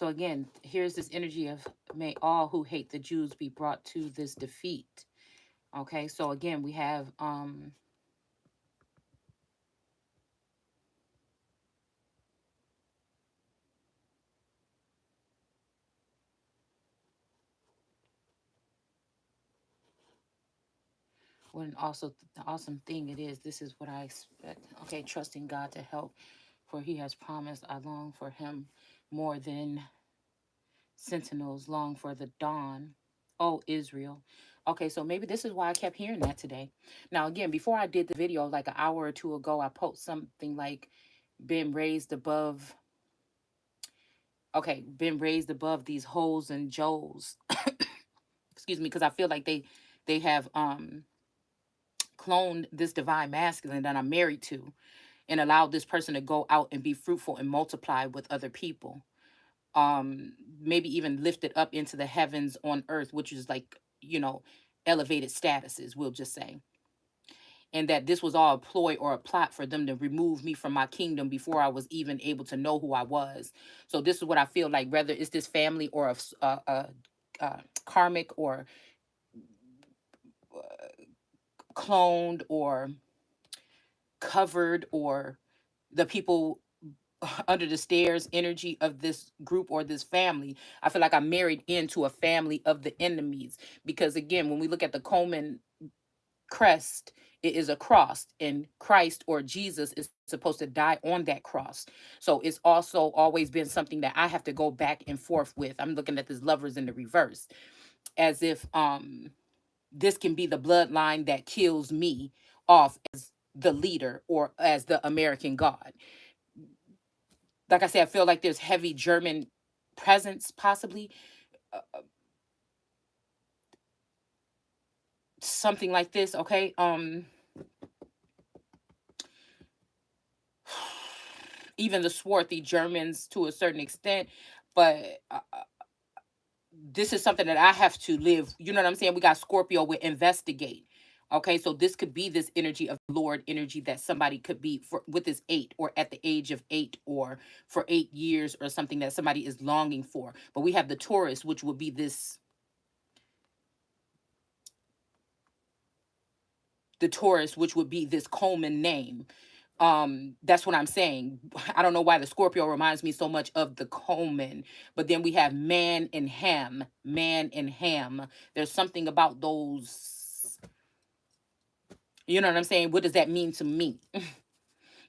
So again, here's this energy of may all who hate the Jews be brought to this defeat. Okay, so again, we have what an also the awesome thing it is. This is what I expect. Okay, trusting God to help, for He has promised. I long for Him more than sentinels long for the dawn. Oh, Israel. Okay, so maybe this is why I kept hearing that today. Now, again, before I did the video, like an hour or two ago, I posted something like been raised above. Okay, been raised above these holes and joes. Excuse me, because I feel like they have cloned this divine masculine that I'm married to and allowed this person to go out and be fruitful and multiply with other people. Maybe even lifted up into the heavens on earth, which is like, elevated statuses, we'll just say. And that this was all a ploy or a plot for them to remove me from my kingdom before I was even able to know who I was. So this is what I feel like, whether it's this family or a karmic or cloned or covered, or the people under the stairs energy of this group or this family. I feel like I'm married into a family of the enemies, because again, when we look at the Coleman crest, it is a cross, and Christ or Jesus is supposed to die on that cross. So it's also always been something that I have to go back and forth with. I'm looking at this lovers in the reverse, as if this can be the bloodline that kills me off as the leader or as the American God. Like I said, I feel like there's heavy German presence, possibly something like this. Okay, even the swarthy Germans to a certain extent, but this is something that I have to live. You know what I'm saying? We got Scorpio with investigate. Okay, so this could be this energy of Lord energy that somebody could be for with this 8, or at the age of 8, or for 8 years, or something that somebody is longing for. But we have the Taurus, which would be this, the Taurus, which would be this Coleman name. That's what I'm saying. I don't know why the Scorpio reminds me so much of the Coleman, but then we have man and ham. There's something about those, you know what I'm saying? What does that mean to me?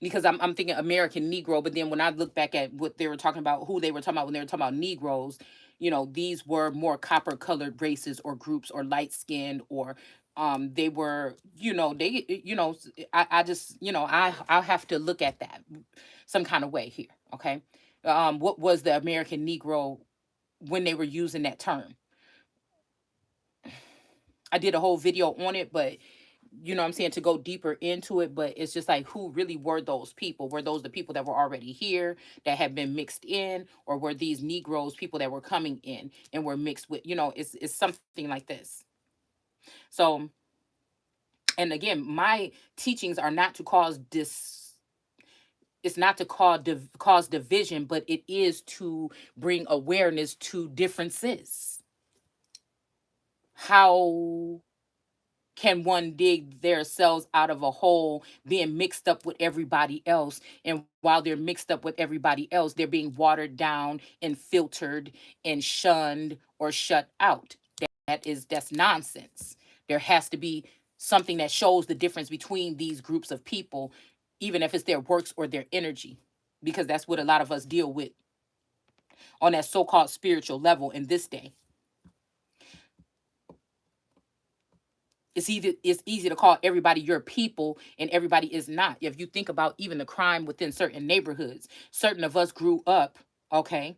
Because I'm thinking American Negro, but then when I look back at what they were talking about, who they were talking about when they were talking about Negroes, these were more copper colored races or groups, or light skinned, or they were, I just, I'll have to look at that some kind of way here. Okay. What was the American Negro when they were using that term? I did a whole video on it, but you know what I'm saying, to go deeper into it, but it's just like, who really were those people? Were those the people that were already here that had been mixed in, or were these Negroes people that were coming in and were mixed with, it's something like this. So, and again, my teachings are not to cause this, it's not to cause division, but it is to bring awareness to differences. How can one dig themselves out of a hole being mixed up with everybody else? And while they're mixed up with everybody else, they're being watered down and filtered and shunned or shut out. That's nonsense. There has to be something that shows the difference between these groups of people, even if it's their works or their energy, because that's what a lot of us deal with on that so-called spiritual level in this day. It's easy to call everybody your people, and everybody is not. If you think about even the crime within certain neighborhoods, certain of us grew up, okay,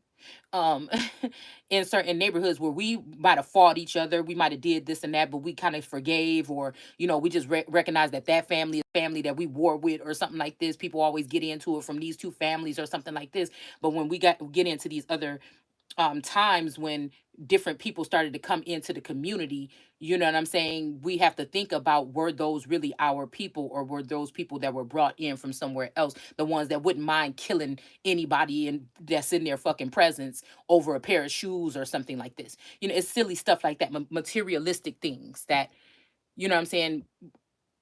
um in certain neighborhoods where we might have fought each other, we might have did this and that, but we kind of forgave, or we just recognize that that family is family that we war with, or something like this. People always get into it from these two families or something like this. But when we get into these other times when different people started to come into the community, you know what I'm saying? We have to think about, were those really our people, or were those people that were brought in from somewhere else, the ones that wouldn't mind killing anybody in that's in their fucking presence over a pair of shoes or something like this. You know, it's silly stuff like that, materialistic things that, you know what I'm saying,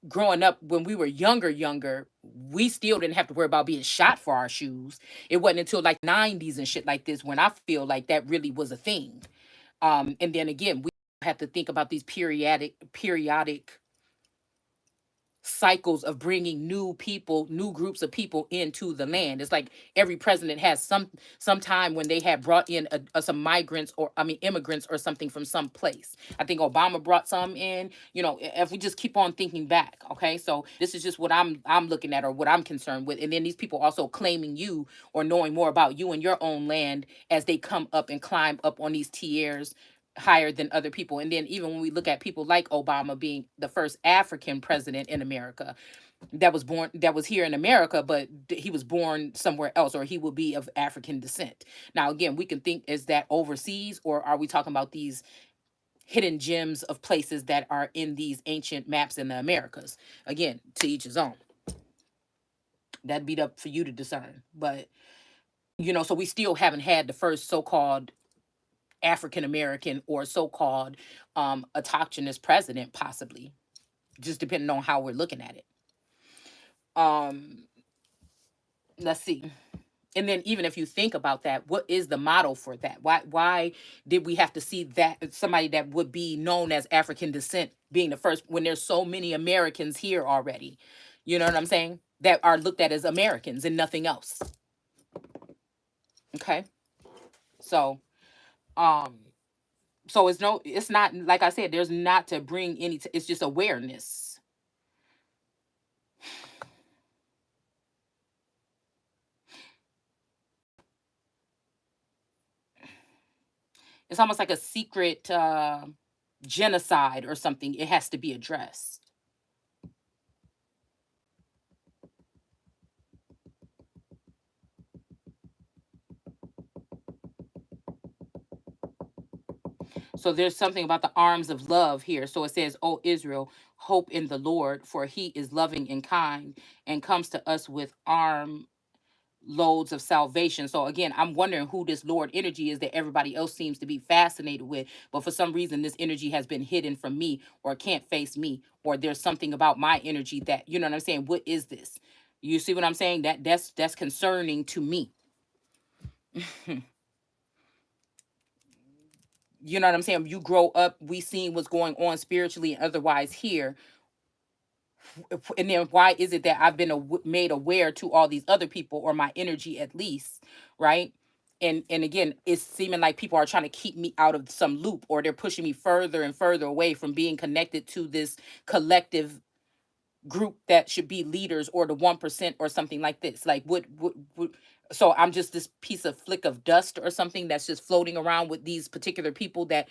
growing up when we were younger, we still didn't have to worry about being shot for our shoes. It wasn't until like 90s and shit like this when I feel like that really was a thing. And then again, we have to think about these periodic cycles of bringing new people, new groups of people into the land. It's like every president has some time when they have brought in some migrants, or I mean immigrants or something from some place. I think Obama brought some in. You know, if we just keep on thinking back, okay? So this is just what I'm looking at, or what I'm concerned with. And then these people also claiming you, or knowing more about you and your own land as they come up and climb up on these tiers higher than other people. And then even when we look at people like Obama being the first African president in America, that was here in America, but he was born somewhere else, or he will be of African descent. Now again, we can think, is that overseas, or are we talking about these hidden gems of places that are in these ancient maps in the Americas? Again, to each his own. That'd be up for you to discern. But you know, so we still haven't had the first so-called African American, or so-called autochthonous president, possibly, just depending on how we're looking at it. Um, let's see. And then even if you think about that, what is the model for that? Why did we have to see that somebody that would be known as African descent being the first, when there's so many Americans here already? You know what I'm saying? That are looked at as Americans and nothing else. Okay. So um so it's not, like I said, there's not to bring any it's just awareness. It's almost like a secret genocide or something. It has to be addressed. So there's something about the arms of love here. So it says, "O Israel, hope in the Lord, for he is loving and kind, and comes to us with arm loads of salvation." So again, I'm wondering who this Lord energy is that everybody else seems to be fascinated with, but for some reason this energy has been hidden from me, or can't face me, or there's something about my energy that, you know what I'm saying? What is this? You see what I'm saying? That's concerning to me. You know what I'm saying? You grow up, we seen what's going on spiritually and otherwise here, and then why is it that I've been made aware to all these other people, or my energy at least, right? And again, it's seeming like people are trying to keep me out of some loop, or they're pushing me further and further away from being connected to this collective group that should be leaders, or the 1%, or something like this. Like what so I'm just this piece of flick of dust or something that's just floating around with these particular people that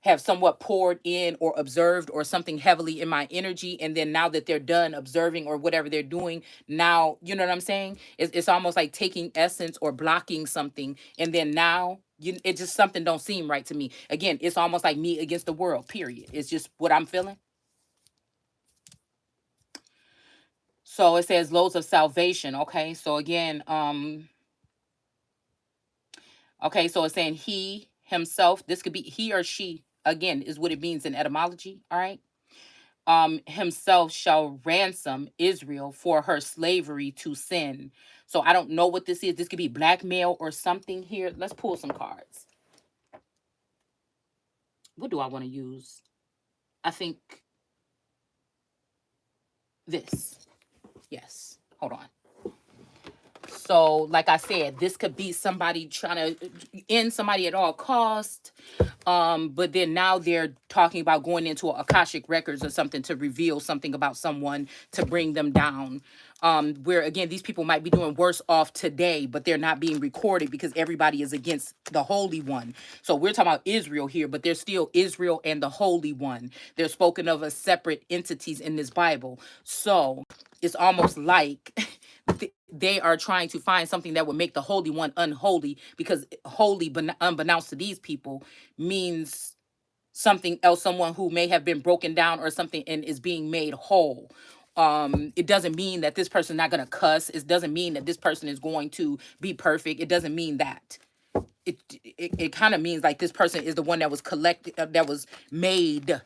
have somewhat poured in or observed or something heavily in my energy, and then now that they're done observing or whatever they're doing, now you know what I'm saying, it's almost like taking essence or blocking something, and then now it just, something don't seem right to me. Again, it's almost like me against the world, period. It's just what I'm feeling. So it says loads of salvation. Okay, so again, okay, so it's saying he himself, this could be he or she, again, is what it means in etymology. All right. Himself shall ransom Israel for her slavery to sin. So I don't know what this is. This could be blackmail or something here. Let's pull some cards. What do I want to use? I think this. Yes. Hold on. So, like I said, this could be somebody trying to end somebody at all cost. But then now they're talking about going into Akashic records or something to reveal something about someone to bring them down. Where again, these people might be doing worse off today, but they're not being recorded because everybody is against the Holy One. So we're talking about Israel here, but there's still Israel and the Holy One. They're spoken of as separate entities in this Bible. So it's almost like they are trying to find something that would make the Holy One unholy, because holy, but unbeknownst to these people, means something else, someone who may have been broken down or something and is being made whole. It doesn't mean that this person's not going to cuss. It doesn't mean that this person is going to be perfect. It doesn't mean that. It kind of means like this person is the one that was collected, that was made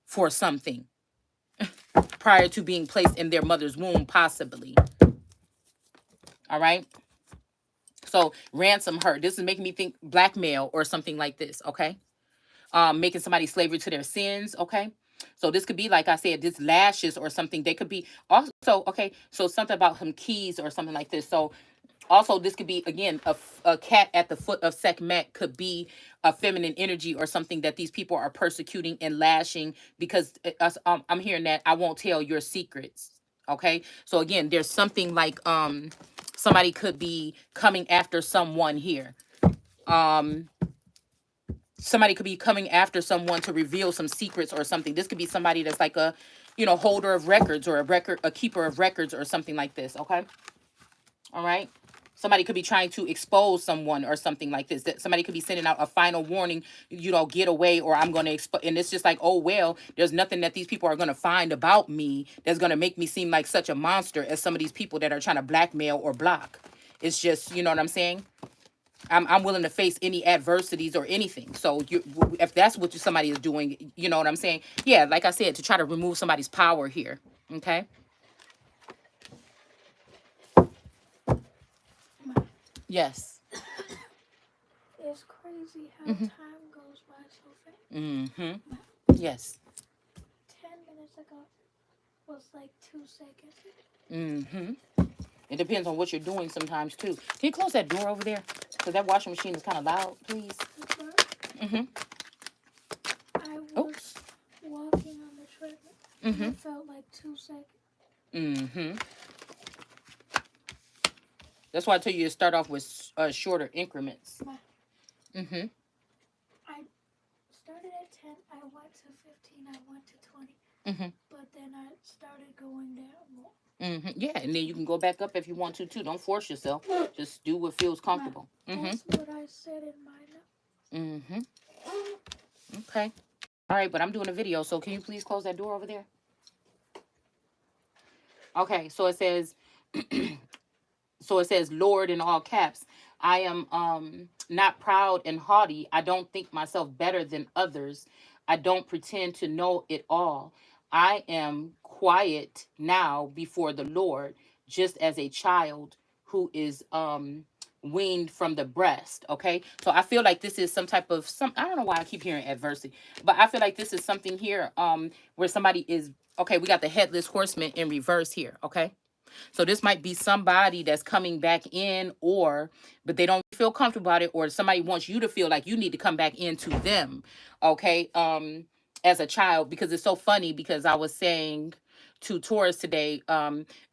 for something prior to being placed in their mother's womb, possibly. All right. So ransom her. This is making me think blackmail or something like this. Okay. Making somebody slavery to their sins. Okay. So this could be, like I said, this lashes or something. They could be also, okay. So something about some keys or something like this. So also this could be, again, a cat at the foot of Sekhmet could be a feminine energy or something that these people are persecuting and lashing, because I'm hearing that I won't tell your secrets. Okay. So again, there's something like somebody could be coming after someone here. Somebody could be coming after someone to reveal some secrets or something. This could be somebody that's like a, holder of records, or a keeper of records or something like this. Okay. All right. Somebody could be trying to expose someone or something like this. That somebody could be sending out a final warning, get away, or I'm going to expose. And it's just like, oh, well, there's nothing that these people are going to find about me that's going to make me seem like such a monster as some of these people that are trying to blackmail or block. It's just, you know what I'm saying? I'm willing to face any adversities or anything. So if that's what somebody is doing, you know what I'm saying? Yeah, like I said, to try to remove somebody's power here. Okay. Yes. It's crazy how time goes by so fast. Mm-hmm. Yes. 10 minutes ago was like 2 seconds. Mm-hmm. It depends on what you're doing sometimes, too. Can you close that door over there? Because that washing machine is kind of loud, please. Mm-hmm. I was walking on the treadmill. Mm-hmm. It felt like 2 seconds. Mm-hmm. That's why I tell you to start off with shorter increments. Mm-hmm. I started at 10. I went to 15. I went to 20. Mm-hmm. But then I started going down more. Mm-hmm. Yeah, and then you can go back up if you want to, too. Don't force yourself. Just do what feels comfortable. That's what I said in my note. Mm-hmm. Okay. All right, but I'm doing a video, so can you please close that door over there? Okay, so it says... So it says, Lord, in all caps. I am not proud and haughty. I don't think myself better than others. I don't pretend to know it all. I am quiet now before the Lord, just as a child who is weaned from the breast. Okay. So I feel like this is some type of I don't know why I keep hearing adversity, but I feel like this is something here where somebody is, okay, we got the headless horseman in reverse here. Okay. So this might be somebody that's coming back in, but they don't feel comfortable about it, or somebody wants you to feel like you need to come back into them. Okay. As a child, because it's so funny, because I was saying to Taurus today,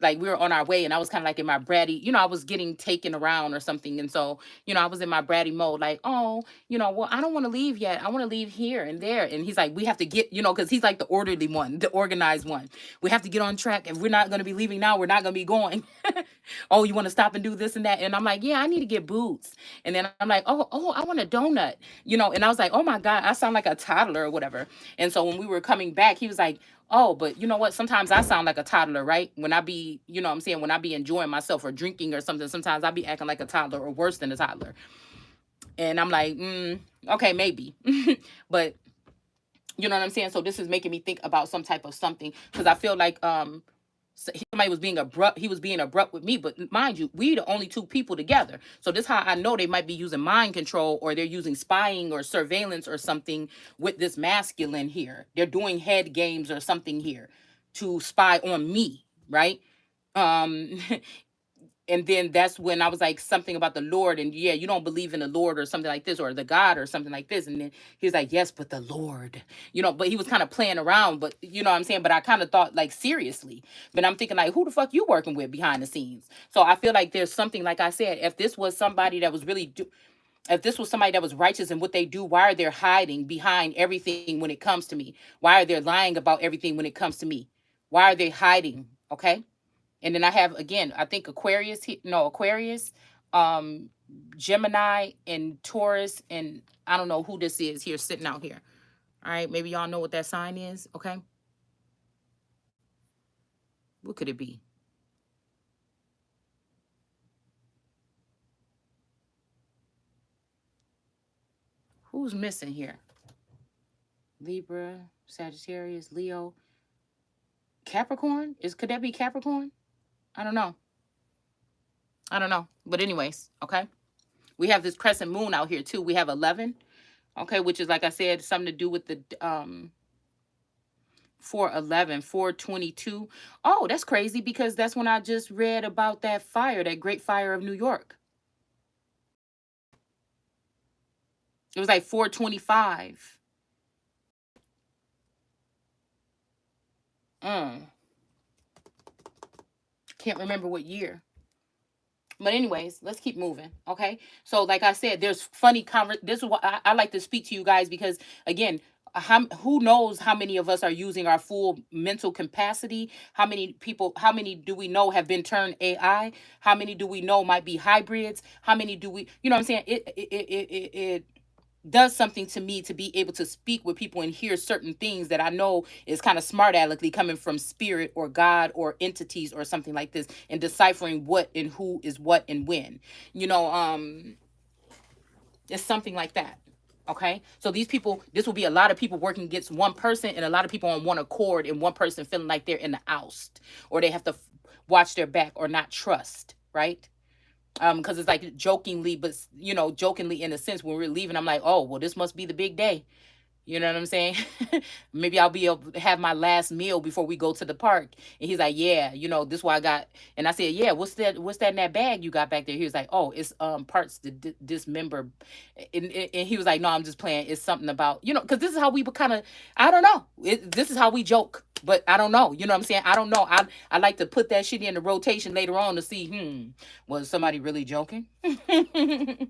like we were on our way and I was kind of like in my bratty, I was getting taken around or something. And so, I was in my bratty mode, like, oh, well, I don't want to leave yet. I want to leave here and there. And he's like, we have to get, because he's like the orderly one, the organized one. We have to get on track. If we're not going to be leaving now, we're not going to be going. Oh, you want to stop and do this and that? And I'm like, yeah, I need to get boots. And then I'm like, oh, I want a donut, and I was like, oh my God, I sound like a toddler or whatever. And so when we were coming back, he was like, oh, but you know what? Sometimes I sound like a toddler, right? When I be, what I'm saying, when I be enjoying myself or drinking or something, sometimes I be acting like a toddler or worse than a toddler. And I'm like, okay, maybe. But you know what I'm saying? So this is making me think about some type of something, because I feel like somebody was being abrupt. He was being abrupt with me, but mind you, we the only two people together. So this is how I know they might be using mind control, or they're using spying or surveillance or something with this masculine here. They're doing head games or something here to spy on me, right? And then that's when I was like, something about the Lord, and yeah, you don't believe in the Lord or something like this, or the God or something like this. And then he was like, yes, but the Lord, but he was kind of playing around, but you know what I'm saying? But I kind of thought like seriously, but I'm thinking like, who the fuck you working with behind the scenes? So I feel like there's something, like I said, if this was somebody that was really if this was somebody that was righteous in what they do, why are they hiding behind everything when it comes to me? Why are they lying about everything when it comes to me? Why are they hiding? Okay. And then I have, again, I think Aquarius, Aquarius, um, Gemini, and Taurus, and I don't know who this is here sitting out here. All right, maybe y'all know what that sign is, okay? What could it be? Who's missing here? Libra, Sagittarius, Leo, Capricorn? Could that be Capricorn? I don't know. But anyways, okay. We have this crescent moon out here too. We have 11, okay, which is, like I said, something to do with the 411, 422. Oh, that's crazy, because that's when I just read about that fire, that Great Fire of New York. It was like 425. Can't remember what year. But anyways, let's keep moving. Okay. So like I said, there's funny this is what I like to speak to you guys, because again, who knows how many of us are using our full mental capacity? How many do we know have been turned AI? How many do we know might be hybrids? How many do we, you know what I'm saying? It does something to me to be able to speak with people and hear certain things that I know is kind of smart aleckly coming from spirit or God or entities or something like this, and deciphering what and who is what and when. It's something like that. Okay. So these people, this will be a lot of people working against one person, and a lot of people on one accord, and one person feeling like they're in the oust, or they have to watch their back or not trust, right? Because it's like jokingly, but jokingly in a sense, when we're leaving, I'm like, oh, well, this must be the big day. You know what I'm saying? Maybe I'll be able to have my last meal before we go to the park. And he's like, yeah, this is what I got. And I said, yeah, what's that in that bag you got back there? He was like, oh, it's parts to dismember. And he was like, no, I'm just playing. It's something about, because this is how we kind of, I don't know. This is how we joke. But I don't know. You know what I'm saying? I don't know. I like to put that shit in the rotation later on to see, was somebody really joking? You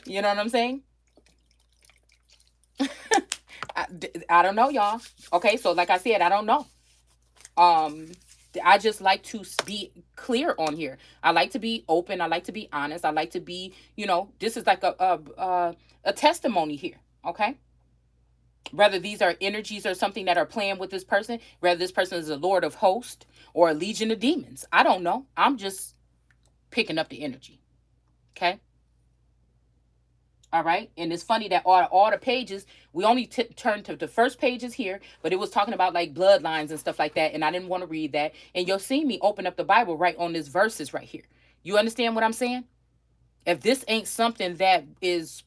know what I'm saying? I don't know, y'all. Okay, so like I said, I don't know. I just like to be clear on here. I like to be open. I like to be honest. I like to be, this is like a testimony here. Okay. Whether these are energies or something that are playing with this person, whether this person is a lord of hosts or a legion of demons, I don't know. I'm just picking up the energy. Okay. All right. And it's funny that all the pages, we only turned to the first pages here, but it was talking about like bloodlines and stuff like that. And I didn't want to read that. And you'll see me open up the Bible right on this verses right here. You understand what I'm saying? If this ain't something that is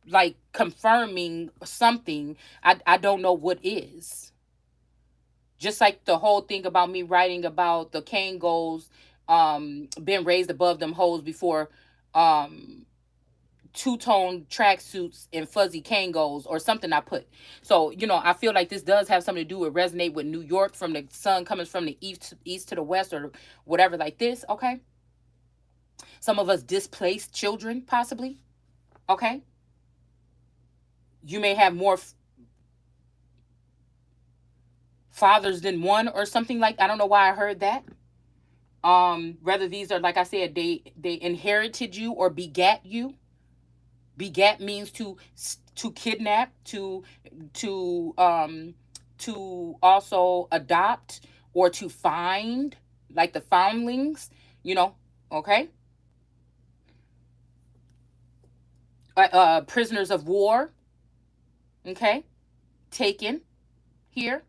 like confirming something, I don't know what is. Just like the whole thing about me writing about the Kangos being raised above them hoes before two-tone tracksuits and fuzzy Kangos or something I put. So, I feel like this does have something to do with resonate with New York, from the sun coming from the east to the west or whatever like this, okay? Some of us displaced children, possibly, okay? You may have more fathers than one or something like, I don't know why I heard that. Whether these are, like I said, they inherited you or begat you. Begat means to kidnap, to also adopt, or to find, like the foundlings, okay? Prisoners of war, okay? Taken here.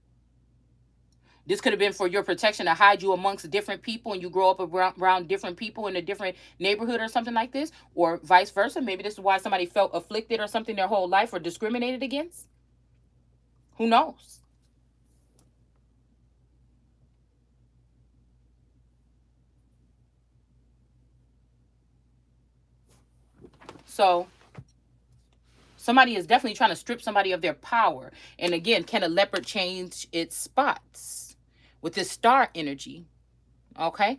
This could have been for your protection, to hide you amongst different people, and you grow up around different people in a different neighborhood or something like this, or vice versa. Maybe this is why somebody felt afflicted or something their whole life, or discriminated against. Who knows? So somebody is definitely trying to strip somebody of their power. And again, can a leopard change its spots? With this star energy, okay?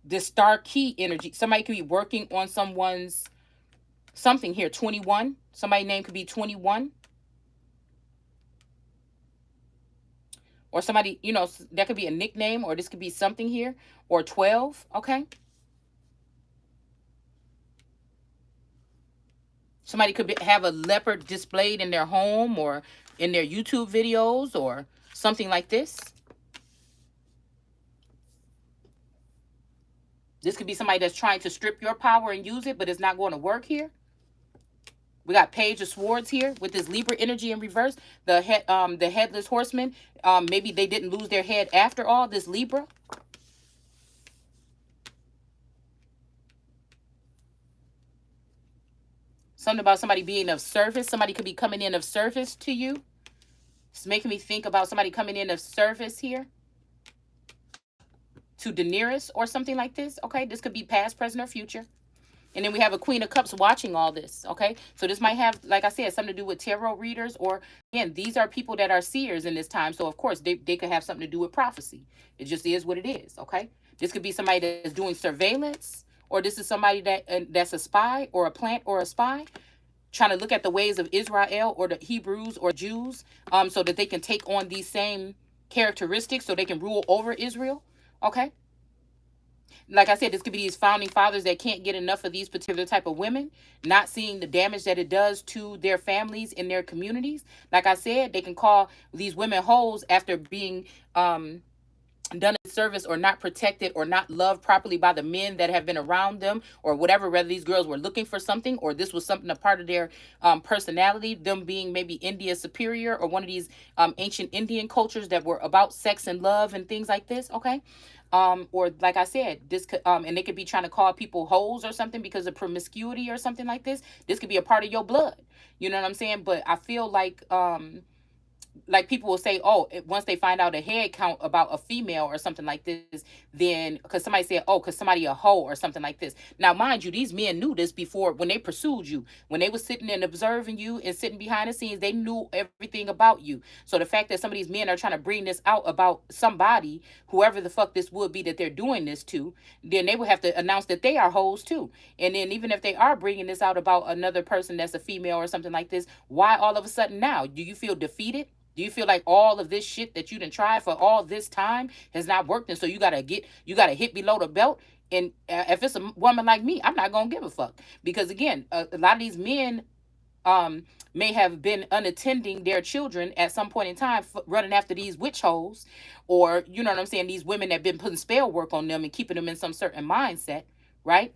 This star key energy. Somebody could be working on someone's something here. 21. Somebody's name could be 21. or somebody, that could be a nickname, or this could be something here, or 12. Okay. Somebody could have a leopard displayed in their home or in their YouTube videos or something like this. This could be somebody that's trying to strip your power and use it, but it's not going to work here. We got Page of Swords here with this Libra energy in reverse. The headless horseman. Maybe they didn't lose their head after all. This Libra. Something about somebody being of service. Somebody could be coming in of service to you. It's making me think about somebody coming in of service here to Daenerys or something like this. Okay, this could be past, present, or future. And then we have a Queen of Cups watching all this. Okay, so this might have, like I said, something to do with tarot readers, or again, these are people that are seers in this time. So of course they could have something to do with prophecy. It just is what it is. Okay, this could be somebody that's doing surveillance, or this is somebody that's a spy or a plant or a spy, trying to look at the ways of Israel or the Hebrews or Jews, so that they can take on these same characteristics, so they can rule over Israel. Okay. Like I said, this could be these founding fathers that can't get enough of these particular type of women, not seeing the damage that it does to their families and their communities. Like I said, they can call these women hoes after being done in service, or not protected, or not loved properly by the men that have been around them, or whatever. Whether these girls were looking for something, or this was something a part of their personality, them being maybe India superior, or one of these ancient Indian cultures that were about sex and love and things like this. Okay. Or like I said, this could and they could be trying to call people hoes or something because of promiscuity or something like this. This could be a part of your blood. You know what I'm saying? But I feel like people will say, oh, once they find out a head count about a female or something like this, then because somebody said, oh, because somebody a hoe or something like this. Now, mind you, these men knew this before when they pursued you, when they were sitting and observing you and sitting behind the scenes. They knew everything about you. So the fact that some of these men are trying to bring this out about somebody, whoever the fuck this would be that they're doing this to, then they would have to announce that they are hoes too. And then even if they are bringing this out about another person that's a female or something like this, why all of a sudden now? Do you feel defeated? Do you feel like all of this shit that you done tried for all this time has not worked, and so you gotta hit below the belt? And if it's a woman like me, I'm not gonna give a fuck, because again, a lot of these men may have been unattending their children at some point in time, running after these witch holes, or you know what I'm saying, these women that been putting spell work on them and keeping them in some certain mindset, right?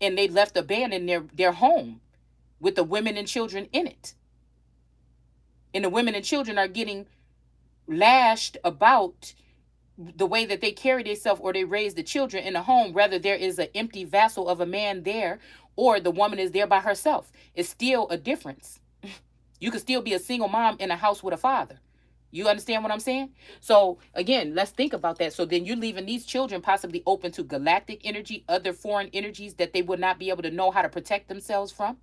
And they left abandoned their home with the women and children in it, and the women and children are getting lashed about the way that they carry themselves or they raise the children in the home, whether there is an empty vessel of a man there or the woman is there by herself. It's still a difference. You could still be a single mom in a house with a father. You understand what I'm saying? So again, let's think about that. So then you're leaving these children possibly open to galactic energy, other foreign energies that they would not be able to know how to protect themselves from.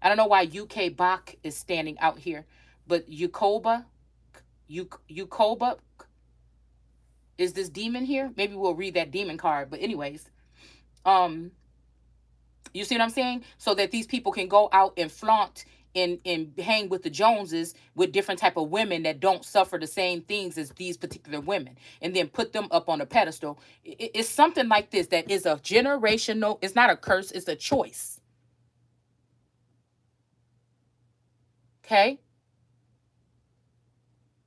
I don't know why UK Bach is standing out here, but Yukoba is this demon here. Maybe we'll read that demon card. But anyways, you see what I'm saying? So that these people can go out and flaunt and hang with the Joneses, with different type of women that don't suffer the same things as these particular women, and then put them up on a pedestal. It's something like this that is a generational. It's not a curse. It's a choice. Okay.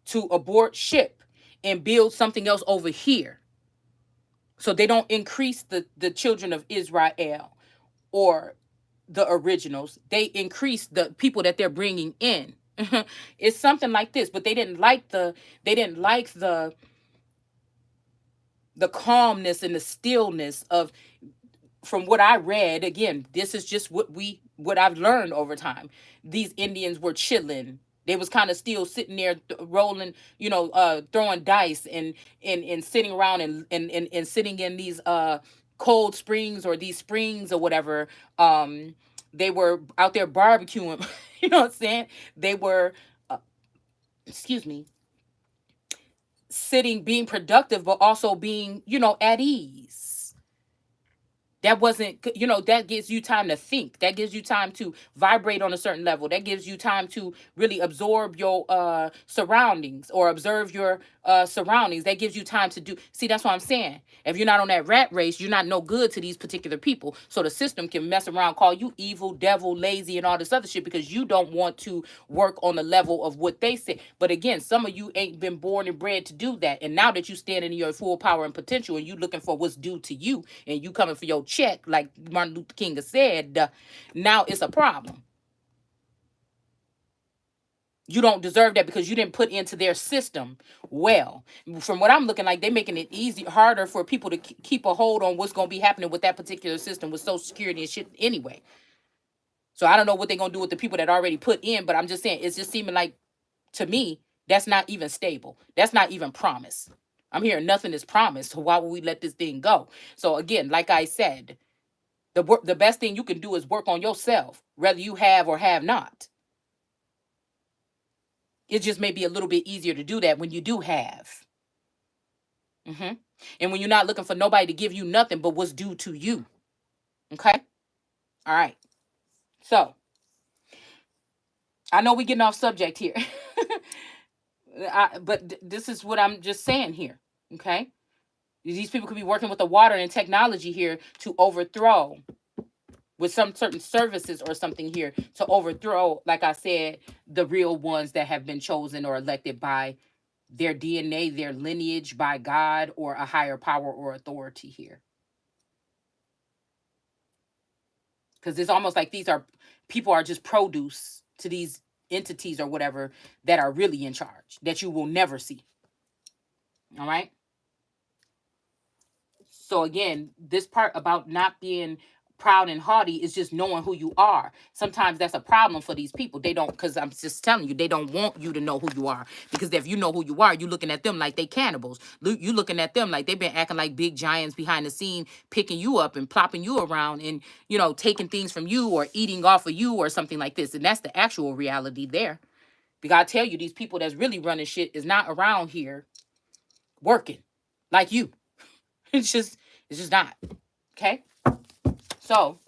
To abort ship and build something else over here, so they don't increase the children of Israel or the originals. They increase the people that they're bringing in. It's something like this, but they didn't like the calmness and the stillness of, from what I read. Again, this is just what I've learned over time. These Indians were chilling. They was kind of still sitting there rolling, throwing dice and sitting around and sitting in these cold springs, or these springs or whatever. They were out there barbecuing. You know what I'm saying? They were, excuse me, sitting, being productive, but also being, at ease. That wasn't, that gives you time to think. That gives you time to vibrate on a certain level. That gives you time to really absorb your surroundings, or observe your surroundings. That gives you time to do. See, that's what I'm saying. If you're not on that rat race, you're not no good to these particular people. So the system can mess around, call you evil, devil, lazy, and all this other shit, because you don't want to work on the level of what they say. But again, some of you ain't been born and bred to do that. And now that you stand in your full power and potential, and you looking for what's due to you, and you coming for your check, like Martin Luther King has said, now it's a problem. You don't deserve that because you didn't put into their system well. From what I'm looking like, they're making it harder for people to keep a hold on what's going to be happening with that particular system with Social Security and shit anyway. So I don't know what they're going to do with the people that already put in, but I'm just saying, it's just seeming like, to me, that's not even stable. That's not even promised. I'm hearing nothing is promised. So why would we let this thing go? So again, like I said, the best thing you can do is work on yourself, whether you have or have not. It just may be a little bit easier to do that when you do have. And when you're not looking for nobody to give you nothing but what's due to you. Okay? All right. So, I know we're getting off subject here. But this is what I'm just saying here. Okay? These people could be working with the water and technology here to overthrow, with some certain services or something here, to overthrow, like I said, the real ones that have been chosen or elected by their DNA, their lineage, by God or a higher power or authority here. Because it's almost like people are just produce to these entities or whatever that are really in charge, that you will never see. All right? So again, this part about not being proud and haughty is just knowing who you are. Sometimes that's a problem for these people. They don't, because I'm just telling you, they don't want you to know who you are. Because if you know who you are, you're looking at them like they cannibals. You looking at them like they've been acting like big giants behind the scene, picking you up and plopping you around and, taking things from you or eating off of you or something like this. And that's the actual reality there. Because I tell you, these people that's really running shit is not around here working like you. It's just not. Okay? So,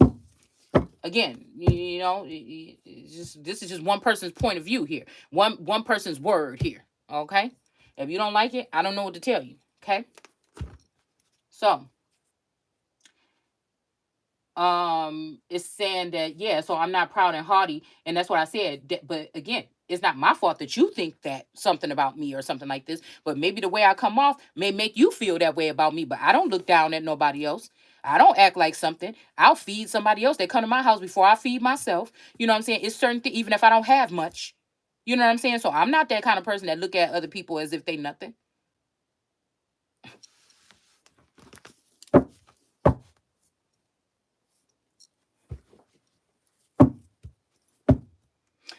again, this is just one person's point of view here. One person's word here. Okay? If you don't like it, I don't know what to tell you. Okay? So, it's saying that, yeah, so I'm not proud and haughty, and that's what I said. But again, it's not my fault that you think that something about me or something like this, but maybe the way I come off may make you feel that way about me. But I don't look down at nobody else. I don't act like something. I'll feed somebody else that come to my house before I feed myself. You know what I'm saying? It's certain things, even if I don't have much. You know what I'm saying? So I'm not that kind of person that look at other people as if they nothing.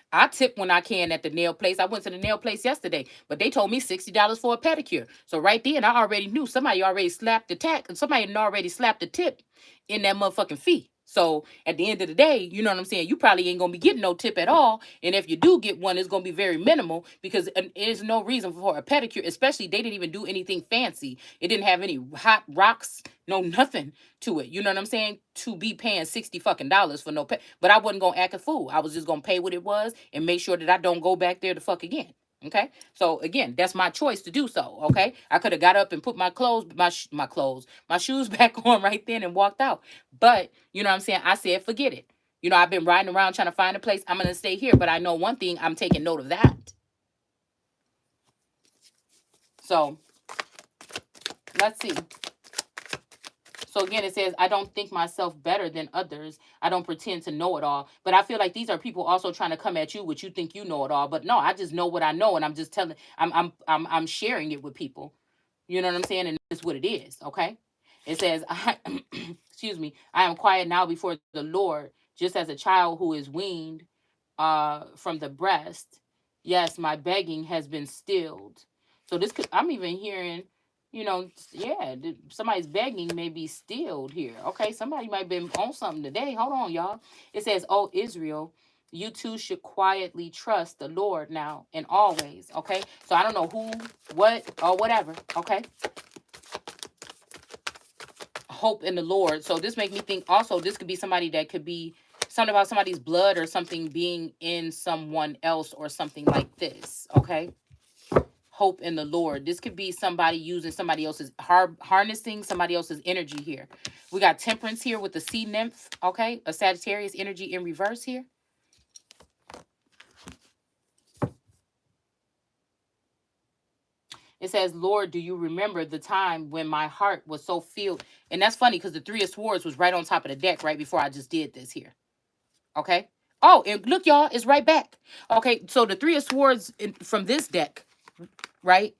I tip when I can at the nail place. I went to the nail place yesterday, but they told me $60 for a pedicure. So right then, I already knew somebody already slapped the tax, and somebody had already slapped the tip in that motherfucking fee. So at the end of the day, you know what I'm saying? You probably ain't going to be getting no tip at all. And if you do get one, it's going to be very minimal, because there's no reason for a pedicure, especially they didn't even do anything fancy. It didn't have any hot rocks, no nothing to it. You know what I'm saying? To be paying $60 fucking for no pay. But I wasn't going to act a fool. I was just going to pay what it was and make sure that I don't go back there to fuck again. Okay, so again, that's my choice to do so. Okay, I could have got up and put my shoes back on right then and walked out. But you know what I'm saying? I said, forget it. I've been riding around trying to find a place. I'm gonna stay here, but I know one thing. I'm taking note of that. So let's see. So again, it says, I don't think myself better than others. I don't pretend to know it all. But I feel like these are people also trying to come at you, which you think you know it all. But no, I just know what I know, and I'm just telling. I'm sharing it with people. You know what I'm saying? And it's what it is. Okay. It says, excuse me, I am quiet now before the Lord, just as a child who is weaned from the breast. Yes, my begging has been stilled. So I'm even hearing, somebody's begging may be stilled here. Okay, somebody might be on something today. Hold on, y'all. It says, oh, Israel, you too should quietly trust the Lord now and always. Okay, so I don't know who, what, or whatever. Okay. hope in the Lord. So this make me think also this could be somebody that could be something about somebody's blood or something being in someone else or something like this. Okay. Hope in the Lord. This could be somebody using somebody else's harnessing somebody else's energy here. We got temperance here with the sea nymph. Okay. A Sagittarius energy in reverse here. It says, Lord, do you remember the time when my heart was so filled? And that's funny because the Three of Swords was right on top of the deck right before I just did this here. Okay. Oh, and look, y'all, it's right back. Okay. So the Three of Swords from this deck, right?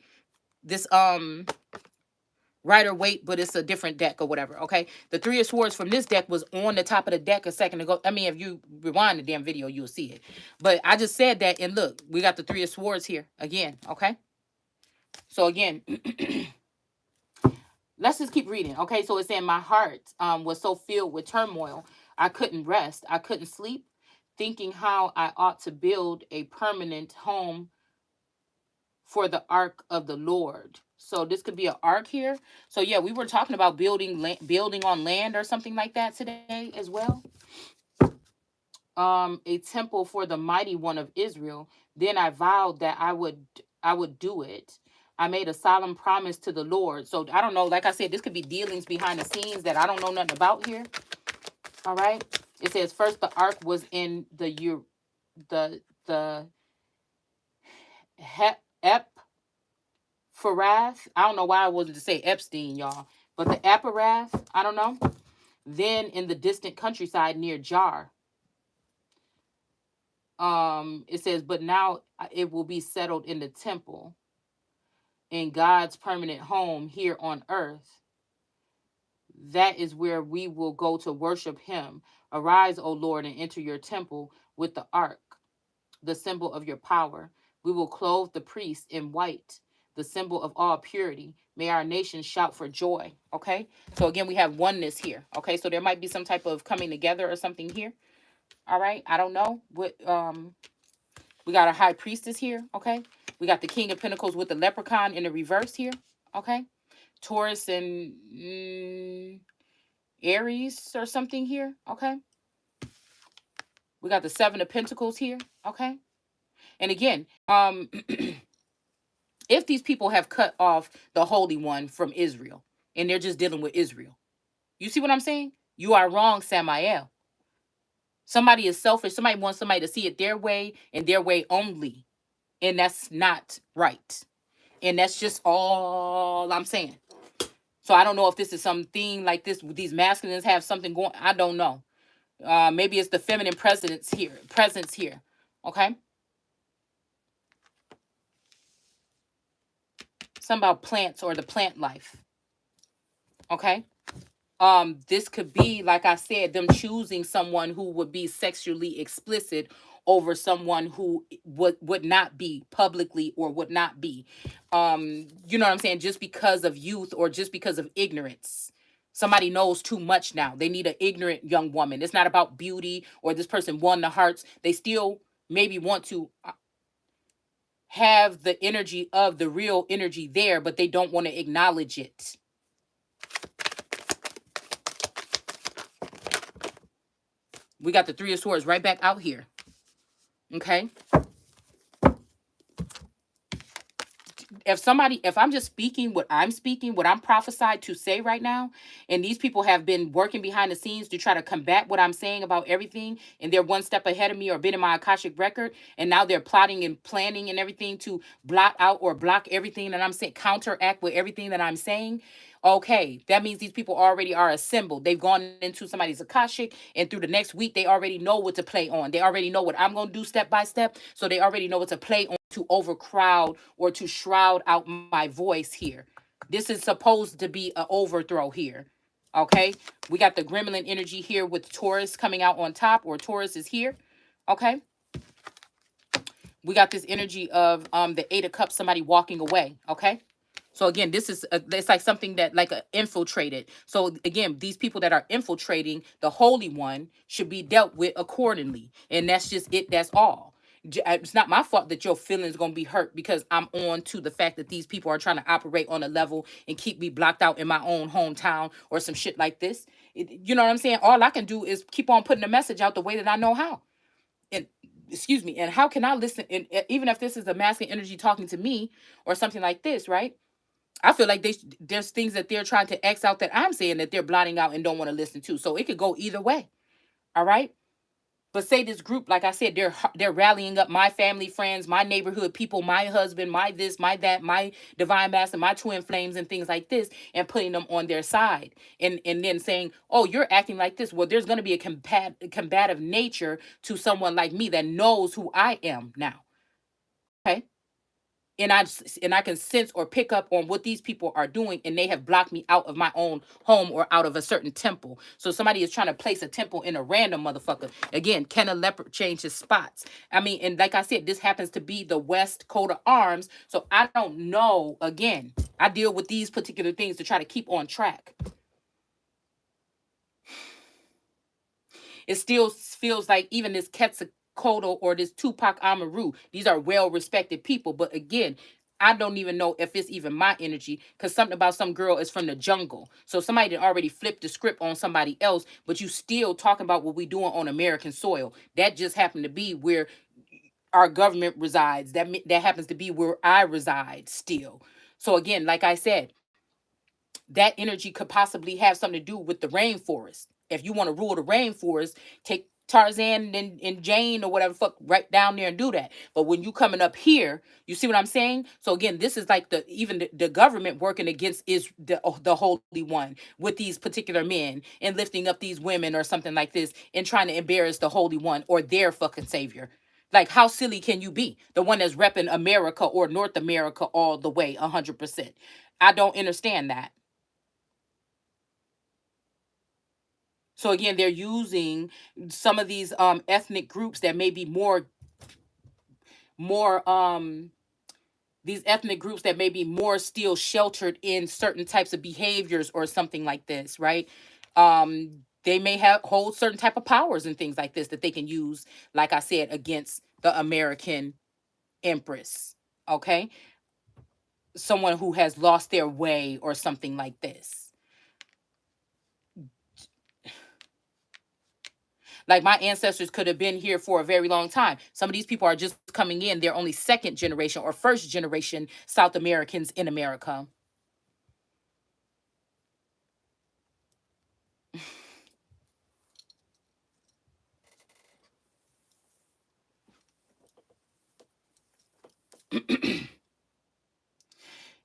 This, Rider-Waite, but it's a different deck or whatever. Okay. The Three of Swords from this deck was on the top of the deck a second ago. I mean, if you rewind the damn video, you'll see it. But I just said that. And look, we got the Three of Swords here again. Okay. So again, let's just keep reading. Okay, so it's saying my heart was so filled with turmoil. I couldn't rest. I couldn't sleep, thinking how I ought to build a permanent home for the ark of the Lord. So this could be an ark here. So yeah, we were talking about building on land or something like that today as well. A temple for the mighty one of Israel. Then I vowed that I would do it. I made a solemn promise to the Lord. So I don't know, like I said, this could be dealings behind the scenes that I don't know nothing about here. All right. It says first the ark was in the Ephrath. I don't know why I wasn't to say Epstein, y'all, but the Aparath, I don't know. Then in the distant countryside near Jar. It says, but now it will be settled in the temple, in God's permanent home here on earth. That is where we will go to worship him. Arise, O Lord, and enter your temple with the ark, the symbol of your power. We will clothe the priests in white, the symbol of all purity. May our nation shout for joy. Okay. So again, we have oneness here. Okay. So there might be some type of coming together or something here. All right. I don't know what, we got a high priestess here. Okay. We got the King of Pentacles with the leprechaun in the reverse here. Okay. Taurus and Aries or something here. Okay. We got the Seven of Pentacles here. Okay. And again, if these people have cut off the Holy One from Israel and they're just dealing with Israel, you see what I'm saying? You are wrong, Samael. Somebody is selfish. Somebody wants somebody to see it their way and their way only. And that's not right. And that's just all I'm saying. So I don't know if this is something like this. These masculines have something going. I don't know. Maybe it's the feminine presence here. Okay. Something about plants or the plant life. Okay. This could be, like I said, them choosing someone who would be sexually explicit over someone who would not be publicly or would not be. You know what I'm saying? Just because of youth or just because of ignorance. Somebody knows too much now. They need an ignorant young woman. It's not about beauty or this person won the hearts. They still maybe want to have the energy of the real energy there, but they don't want to acknowledge it. We got the Three of Swords right back out here. Okay. If I'm just speaking what I'm prophesied to say right now, and these people have been working behind the scenes to try to combat what I'm saying about everything, and they're one step ahead of me or been in my Akashic record, and now they're plotting and planning and everything to blot out or block everything that I'm saying, counteract with everything that I'm saying. Okay, that means these people already are assembled. They've gone into somebody's Akashic, and through the next week, they already know what to play on. They already know what I'm going to do step by step, so they already know what to play on to overcrowd or to shroud out my voice here. This is supposed to be an overthrow here. Okay, we got the gremlin energy here with Taurus coming out on top, or Taurus is here. Okay, we got this energy of the Eight of Cups, somebody walking away. Okay. So again, this is it's like something that like infiltrated. So again, these people that are infiltrating the Holy One should be dealt with accordingly. And that's just it. That's all. It's not my fault that your feelings going to be hurt because I'm on to the fact that these people are trying to operate on a level and keep me blocked out in my own hometown or some shit like this. You know what I'm saying? All I can do is keep on putting the message out the way that I know how. And excuse me, and how can I listen? And even if this is a masculine energy talking to me or something like this, right? I feel like there's things that they're trying to X out that I'm saying that they're blotting out and don't want to listen to. So it could go either way. All right. But say this group, like I said, they're rallying up my family, friends, my neighborhood people, my husband, my this, my that, my divine master, my twin flames, and things like this, and putting them on their side, and then saying, "Oh, you're acting like this." Well, there's going to be a combative nature to someone like me that knows who I am now. Okay. And I can sense or pick up on what these people are doing, and they have blocked me out of my own home or out of a certain temple. So somebody is trying to place a temple in a random motherfucker. Again, can a leopard change his spots? I mean, and like I said, this happens to be the West coat of arms. So I don't know. Again, I deal with these particular things to try to keep on track. It still feels like even this Quetzalcoatl or this Tupac Amaru, these are well-respected people. But again, I don't even know if it's even my energy, because something about some girl is from the jungle. So somebody had already flipped the script on somebody else, but you still talking about what we doing on American soil. That just happened to be where our government resides. That happens to be where I reside still. So again, like I said, that energy could possibly have something to do with the rainforest. If you want to rule the rainforest, take Tarzan and Jane or whatever fuck right down there and do that. But when you coming up here, you see what I'm saying? So again, this is like the government working against is the Holy One with these particular men and lifting up these women or something like this and trying to embarrass the Holy One or their fucking savior. Like, how silly can you be? The one that's repping America or North America all the way, 100%. I don't understand that. So again, they're using some of these ethnic groups that may be more these ethnic groups that may be more still sheltered in certain types of behaviors or something like this, right? They may hold certain type of powers and things like this that they can use, like I said, against the American Empress. Okay, someone who has lost their way or something like this. Like, my ancestors could have been here for a very long time. Some of these people are just coming in. They're only second generation or first generation South Americans in America.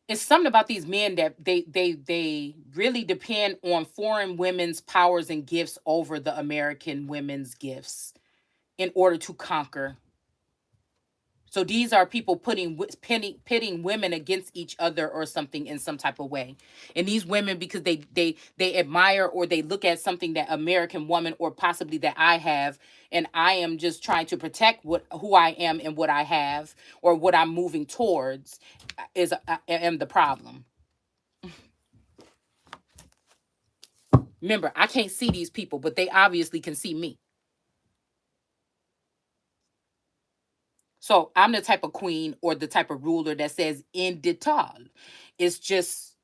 It's something about these men that they really depend on foreign women's powers and gifts over the American women's gifts in order to conquer. So these are people pitting women against each other or something in some type of way. And these women, because they admire or they look at something that American woman or possibly that I have, and I am just trying to protect who I am and what I have or what I'm moving towards, I am the problem. Remember, I can't see these people, but they obviously can see me. So I'm the type of queen or the type of ruler that says in detail. It's just,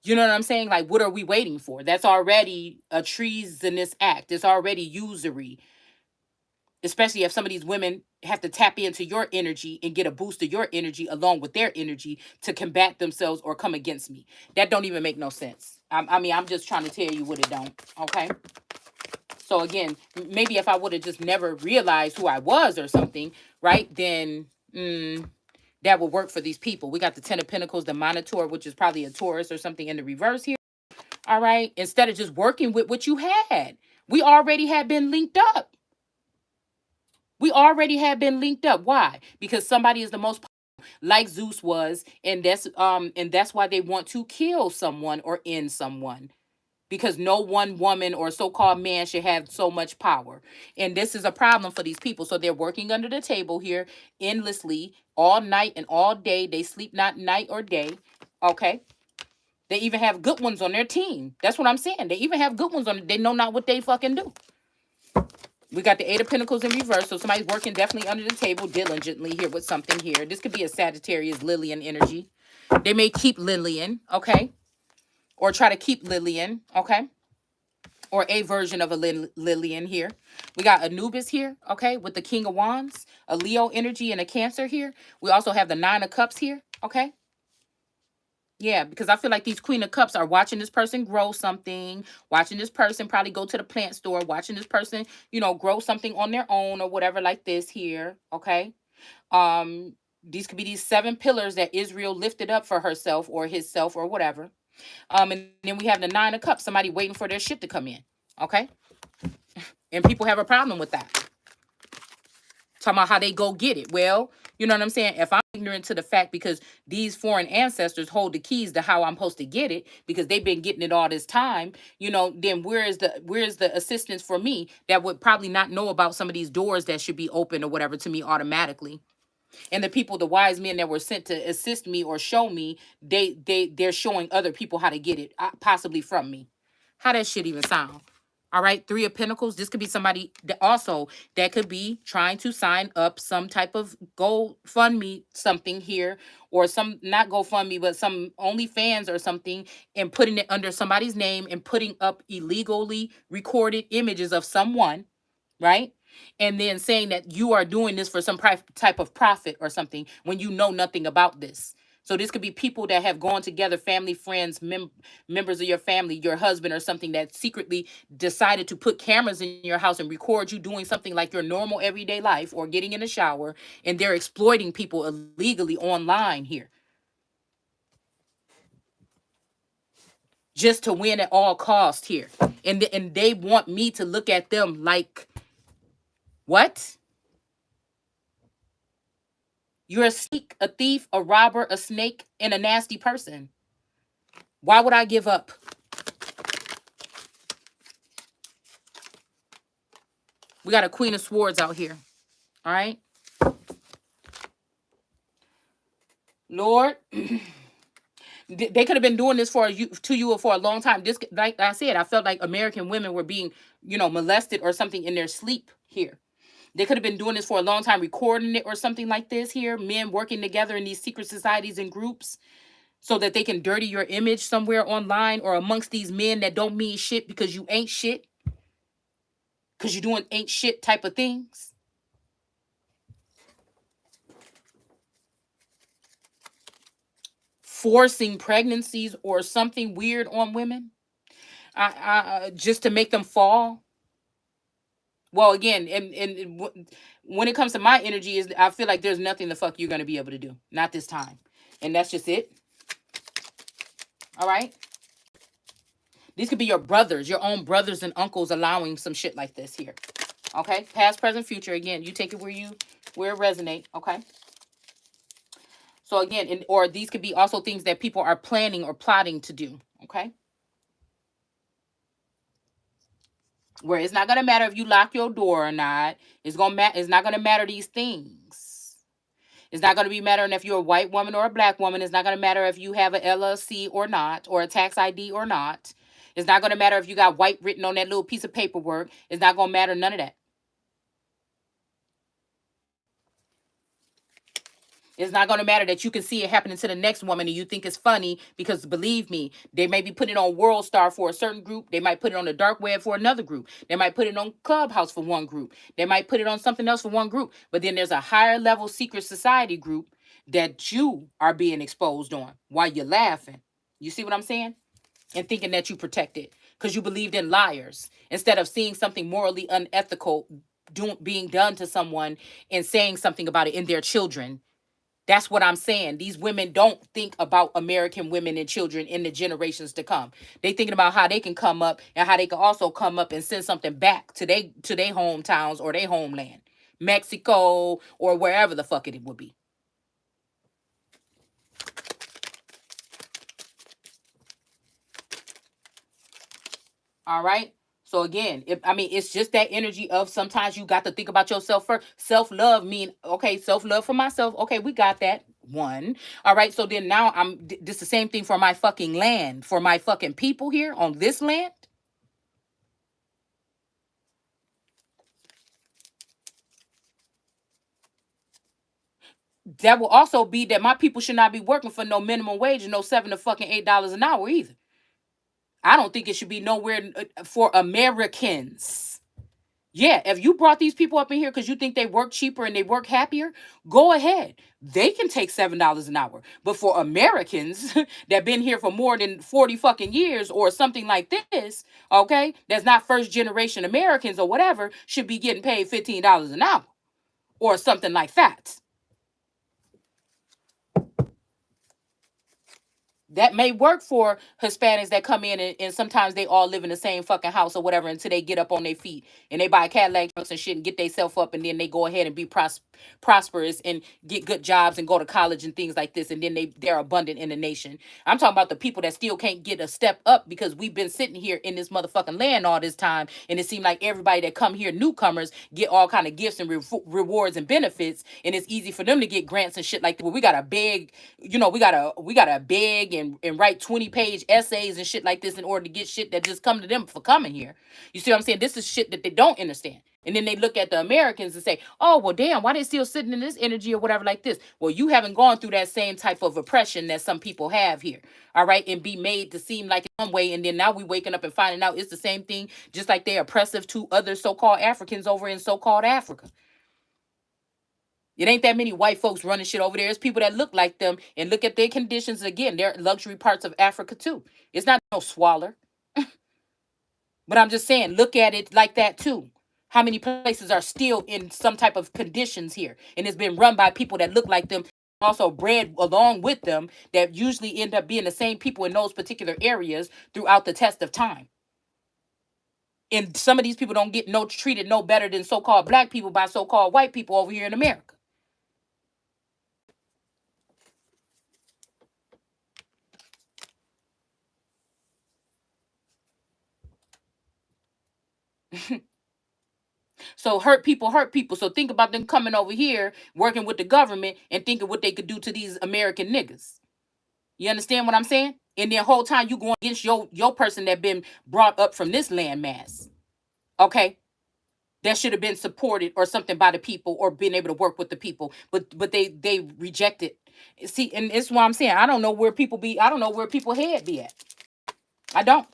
you know what I'm saying? Like, what are we waiting for? That's already a treasonous act. It's already usury. Especially if some of these women have to tap into your energy and get a boost of your energy along with their energy to combat themselves or come against me. That don't even make no sense. I mean, I'm just trying to tell you what it don't. Okay. So again, maybe if I would have just never realized who I was or something, right, then that would work for these people. We got the Ten of Pentacles, the Minotaur, which is probably a Taurus or something in the reverse here. All right. Instead of just working with what you had, we already had been linked up. We already had been linked up. Why? Because somebody is the most powerful, like Zeus was, and that's why they want to kill someone or end someone. Because no one woman or so-called man should have so much power. And this is a problem for these people. So they're working under the table here endlessly, all night and all day. They sleep not night or day. Okay. They even have good ones on their team. That's what I'm saying. They even have good ones on it. They know not what they fucking do. We got the Eight of Pentacles in reverse. So somebody's working definitely under the table diligently here with something here. This could be a Sagittarius Lillian energy. They may keep Lillian, okay? Or try to keep Lillian, okay? Or a version of a Lillian here. We got Anubis here, okay? With the King of Wands, a Leo energy and a Cancer here. We also have the Nine of Cups here, okay? Yeah, because I feel like these Queen of Cups are watching this person grow something, watching this person probably go to the plant store, watching this person, you know, grow something on their own or whatever like this here, okay? These could be these 7 pillars that Israel lifted up for herself or himself or whatever. And then we have the Nine of Cups, somebody waiting for their shit to come in, okay? And people have a problem with that. Talking about how they go get it. Well, you know what I'm saying? If I'm ignorant to the fact because these foreign ancestors hold the keys to how I'm supposed to get it because they've been getting it all this time, you know, then where is the assistance for me that would probably not know about some of these doors that should be open or whatever to me automatically? And the people, the wise men that were sent to assist me or show me, they're showing other people how to get it, possibly from me. How that shit even sound? All right, 3 of Pentacles. This could be somebody that also that could be trying to sign up some type of GoFundMe something here, or some not GoFundMe, but some OnlyFans or something, and putting it under somebody's name and putting up illegally recorded images of someone, right? And then saying that you are doing this for some type of profit or something when you know nothing about this. So this could be people that have gone together, family, friends, members of your family, your husband or something that secretly decided to put cameras in your house and record you doing something like your normal everyday life or getting in a shower, and they're exploiting people illegally online here. Just to win at all cost here. And they want me to look at them like, what? You're a sneak, a thief, a robber, a snake, and a nasty person. Why would I give up? We got a Queen of Swords out here. All right. Lord, they could have been doing this to you for a long time. This, like I said, I felt like American women were being, you know, molested or something in their sleep here. They could have been doing this for a long time, recording it or something like this here. Men working together in these secret societies and groups so that they can dirty your image somewhere online or amongst these men that don't mean shit because you ain't shit. Because you're doing ain't shit type of things. Forcing pregnancies or something weird on women. Just to make them fall. Well, again, and when it comes to my energy, is I feel like there's nothing the fuck you're going to be able to do. Not this time. And that's just it. All right? These could be your brothers, your own brothers and uncles allowing some shit like this here. Okay? Past, present, future. Again, you take it where it resonate. Okay? So again, or these could be also things that people are planning or plotting to do. Okay? Where it's not going to matter if you lock your door or not. It's not going to matter these things. It's not going to be mattering if you're a white woman or a black woman. It's not going to matter if you have an LLC or not, or a tax ID or not. It's not going to matter if you got white written on that little piece of paperwork. It's not going to matter none of that. It's not going to matter that you can see it happening to the next woman and you think it's funny because, believe me, they may be putting it on World Star for a certain group. They might put it on the dark web for another group. They might put it on Clubhouse for one group. They might put it on something else for one group. But then there's a higher level secret society group that you are being exposed on while you're laughing. You see what I'm saying? And thinking that you protect it because you believed in liars instead of seeing something morally unethical being done to someone and saying something about it in their children. That's what I'm saying. These women don't think about American women and children in the generations to come. They thinking about how they can come up and how they can also come up and send something back to their hometowns or their homeland, Mexico or wherever the fuck it would be. All right. So again, it's just that energy of sometimes you got to think about yourself first. Self-love self-love for myself. Okay, we got that. One. All right. So then now this the same thing for my fucking land, for my fucking people here on this land. that will also be that my people should not be working for no minimum wage and no $7 to fucking $8 an hour either. I don't think it should be nowhere for Americans. Yeah, if you brought these people up in here because you think they work cheaper and they work happier, go ahead. They can take $7 an hour. But for Americans that been here for more than 40 fucking years or something like this, okay, that's not first generation Americans or whatever, should be getting paid $15 an hour or something like that. That may work for Hispanics that come in and sometimes they all live in the same fucking house or whatever until they get up on their feet and they buy Cadillac trucks and shit and get themselves up and then they go ahead and be prosperous and get good jobs and go to college and things like this and then they're abundant in the nation. I'm talking about the people that still can't get a step up because we've been sitting here in this motherfucking land all this time and it seemed like everybody that come here, newcomers, get all kind of gifts and rewards and benefits and it's easy for them to get grants and shit like that. Well, we got a big, we gotta beg and write 20-page essays and shit like this in order to get shit that just come to them for coming here. You see what I'm saying? This is shit that they don't understand. And then they look at the Americans and say, oh, well, damn, why they still sitting in this energy or whatever like this? Well, you haven't gone through that same type of oppression that some people have here. All right. And be made to seem like one way. And then now we waking up and finding out it's the same thing, just like they're oppressive to other so-called Africans over in so-called Africa. It ain't that many white folks running shit over there. It's people that look like them and look at their conditions. Again, they're luxury parts of Africa too. It's not no swaller. But I'm just saying, look at it like that too. How many places are still in some type of conditions here? And it's been run by people that look like them, also bred along with them, that usually end up being the same people in those particular areas throughout the test of time. And some of these people don't get treated no better than so-called black people by so-called white people over here in America. So hurt people hurt people. So think about them coming over here, working with the government and thinking what they could do to these American niggas. You understand what I'm saying? And the whole time you going against your person that been brought up from this landmass. Okay? That should have been supported or something by the people or been able to work with the people. But they reject it. See, and it's why I'm saying I don't know where people head be at. I don't.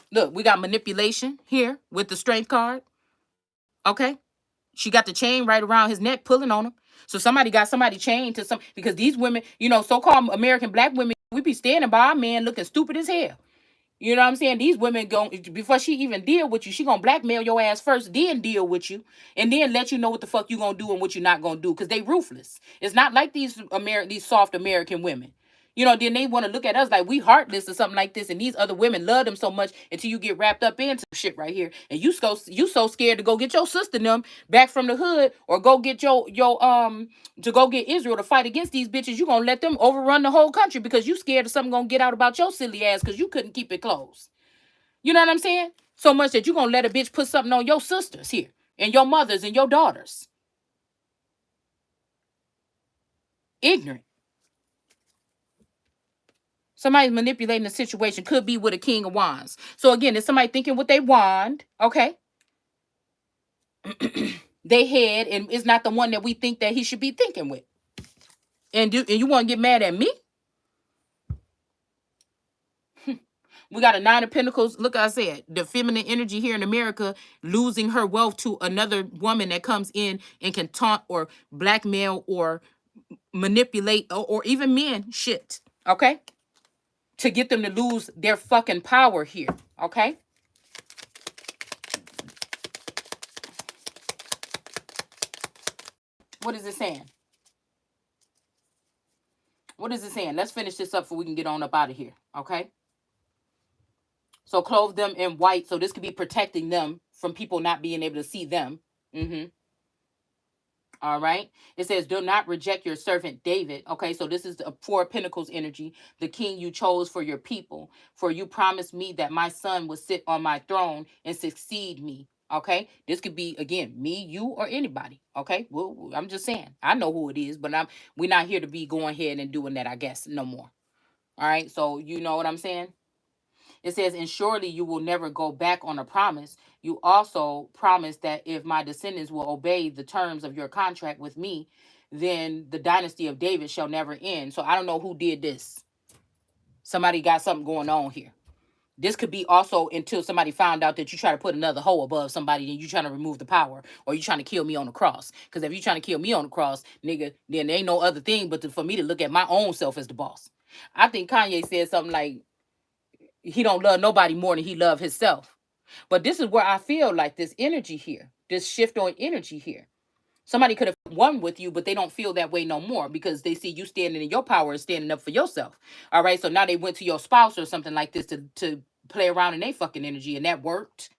Look, we got manipulation here with the strength card. Okay? She got the chain right around his neck, pulling on him. So somebody got somebody chained to some, because these women, so-called American black women, we be standing by our man looking stupid as hell. You know what I'm saying? These women before she even deal with you, she gonna blackmail your ass first, then deal with you, and then let you know what the fuck you gonna do and what you're not gonna do, because they ruthless. It's not like these soft American women. Then they want to look at us like we heartless or something like this, and these other women love them so much until you get wrapped up into shit right here, and you so scared to go get your sister and them back from the hood, or go get your to go get Israel to fight against these bitches. You gonna let them overrun the whole country because you scared of something gonna get out about your silly ass because you couldn't keep it closed. You know what I'm saying? So much that you gonna let a bitch put something on your sisters here and your mothers and your daughters. Ignorant. Somebody's manipulating the situation. Could be with a king of wands. So again, is somebody thinking with their wand, okay? They head, and it's not the one that we think that he should be thinking with. And you want to get mad at me? We got a 9 of Pentacles. Look, I said, the feminine energy here in America losing her wealth to another woman that comes in and can taunt or blackmail or manipulate or even men shit, okay? To get them to lose their fucking power here, okay? What is it saying? What is it saying? Let's finish this up so we can get on up out of here, okay? So clothe them in white. So this could be protecting them from people not being able to see them. All right. It says, do not reject your servant David. Okay. So this is the 4 of Pentacles energy, the king you chose for your people. For you promised me that my son would sit on my throne and succeed me. Okay. This could be, again, me, you, or anybody. Okay. Well, I'm just saying, I know who it is, but we're not here to be going ahead and doing that, I guess, no more. All right. So you know what I'm saying? It says, and surely you will never go back on a promise. You also promised that if my descendants will obey the terms of your contract with me, then the dynasty of David shall never end. So I don't know who did this. Somebody got something going on here. This could be also until somebody found out that you try to put another hoe above somebody and you trying to remove the power, or you trying to kill me on the cross. Because if you trying to kill me on the cross, nigga, then there ain't no other thing but for me to look at my own self as the boss. I think Kanye said something like, he don't love nobody more than he love himself. But this is where I feel like this energy here, this shift on energy here. Somebody could have won with you, but they don't feel that way no more because they see you standing in your power and standing up for yourself. All right. So now they went to your spouse or something like this to play around in their fucking energy, and that worked.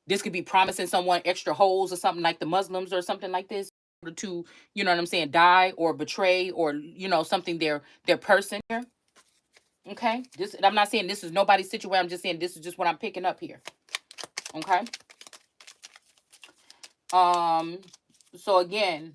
This could be promising someone extra holes or something like the Muslims or something like this to, you know what I'm saying, die or betray or, you know, something their person here. Okay. This, I'm not saying this is nobody's situation. I'm just saying this is just what I'm picking up here. Okay. So again,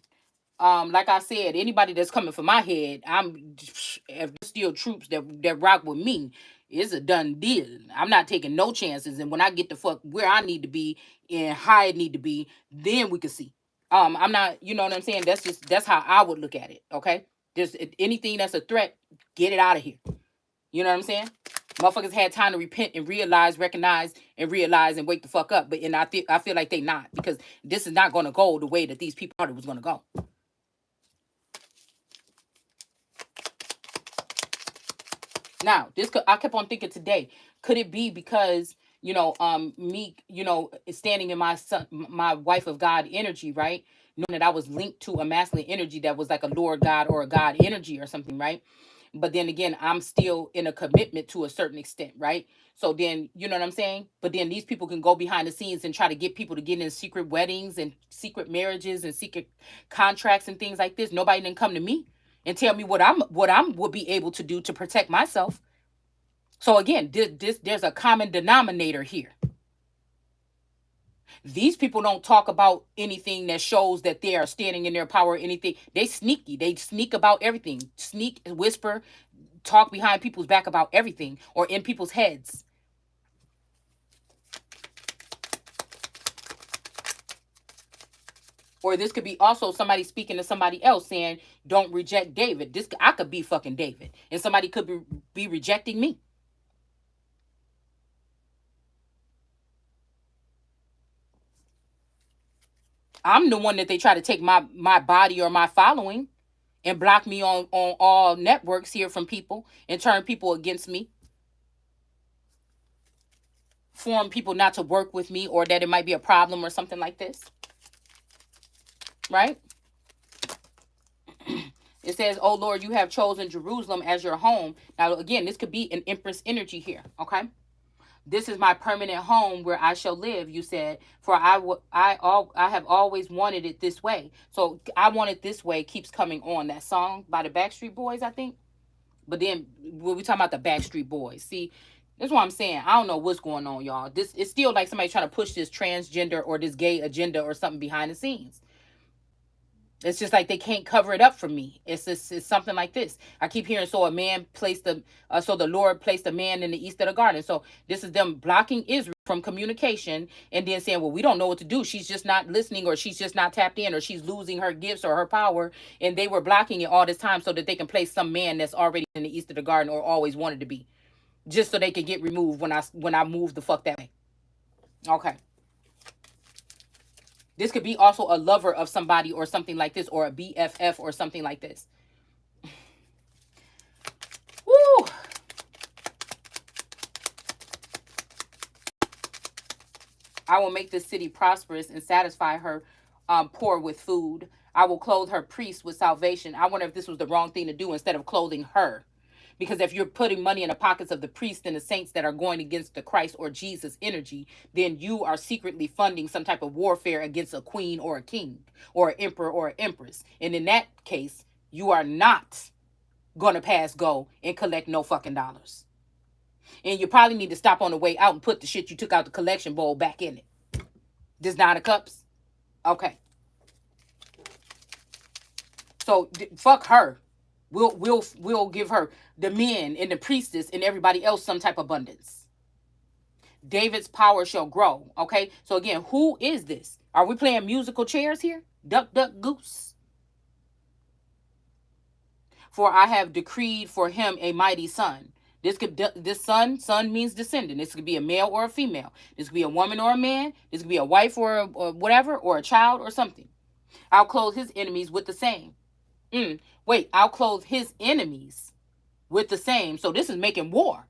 like I said, anybody that's coming for my head, if there's still troops that rock with me, it's a done deal. I'm not taking no chances. And when I get the fuck where I need to be and how I need to be, then we can see. I'm not, you know what I'm saying? That's how I would look at it. Okay. Just anything that's a threat, get it out of here. You know what I'm saying? Motherfuckers had time to repent and recognize and wake the fuck up. But I feel like they not, because this is not going to go the way that these people thought it was going to go. Now, I kept on thinking today, could it be because, you know, me, you know, standing in my wife of God energy, right? Knowing that I was linked to a masculine energy that was like a Lord God or a God energy or something, right? But then again, I'm still in a commitment to a certain extent, right? So then, you know what I'm saying? But then these people can go behind the scenes and try to get people to get in secret weddings and secret marriages and secret contracts and things like this. Nobody didn't come to me and tell me what I'm would be able to do to protect myself. So again, there's a common denominator here. These people don't talk about anything that shows that they are standing in their power or anything. They sneaky. They sneak about everything. Sneak, whisper, talk behind people's back about everything or in people's heads. Or this could be also somebody speaking to somebody else saying, don't reject David. I could be fucking David. And somebody could be rejecting me. I'm the one that they try to take my body or my following and block me on all networks here from people and turn people against me. Form people not to work with me or that it might be a problem or something like this. Right? It says, oh Lord, you have chosen Jerusalem as your home. Now, again, this could be an Empress energy here. Okay. This is my permanent home where I shall live, you said, for I have always wanted it this way. So I want it this way keeps coming on. That song by the Backstreet Boys, I think. But then when we talking about the Backstreet Boys, see, that's what I'm saying. I don't know what's going on, y'all. This is still like somebody trying to push this transgender or this gay agenda or something behind the scenes. It's just like they can't cover it up for me. It's something like this. I keep hearing, so the Lord placed a man in the east of the garden. So this is them blocking Israel from communication and then saying, well, we don't know what to do. She's just not listening, or she's just not tapped in, or she's losing her gifts or her power. And they were blocking it all this time so that they can place some man that's already in the east of the garden or always wanted to be, just so they could get removed when I move the fuck that way. Okay. This could be also a lover of somebody or something like this, or a BFF or something like this. Woo! I will make this city prosperous and satisfy her poor with food. I will clothe her priests with salvation. I wonder if this was the wrong thing to do instead of clothing her. Because if you're putting money in the pockets of the priests and the saints that are going against the Christ or Jesus energy, then you are secretly funding some type of warfare against a queen or a king or an emperor or an empress. And in that case, you are not going to pass go and collect no fucking dollars. And you probably need to stop on the way out and put the shit you took out the collection bowl back in it. This 9 of Cups? Okay. So fuck her. We'll give her the men and the priestess and everybody else some type of abundance. David's power shall grow. Okay, so again, who is this? Are we playing musical chairs here? Duck, duck, goose. For I have decreed for him a mighty son. This son means descendant. This could be a male or a female. This could be a woman or a man. This could be a wife or whatever, or a child or something. I'll clothe his enemies with the same. Wait, I'll clothe his enemies with the same. So this is making war,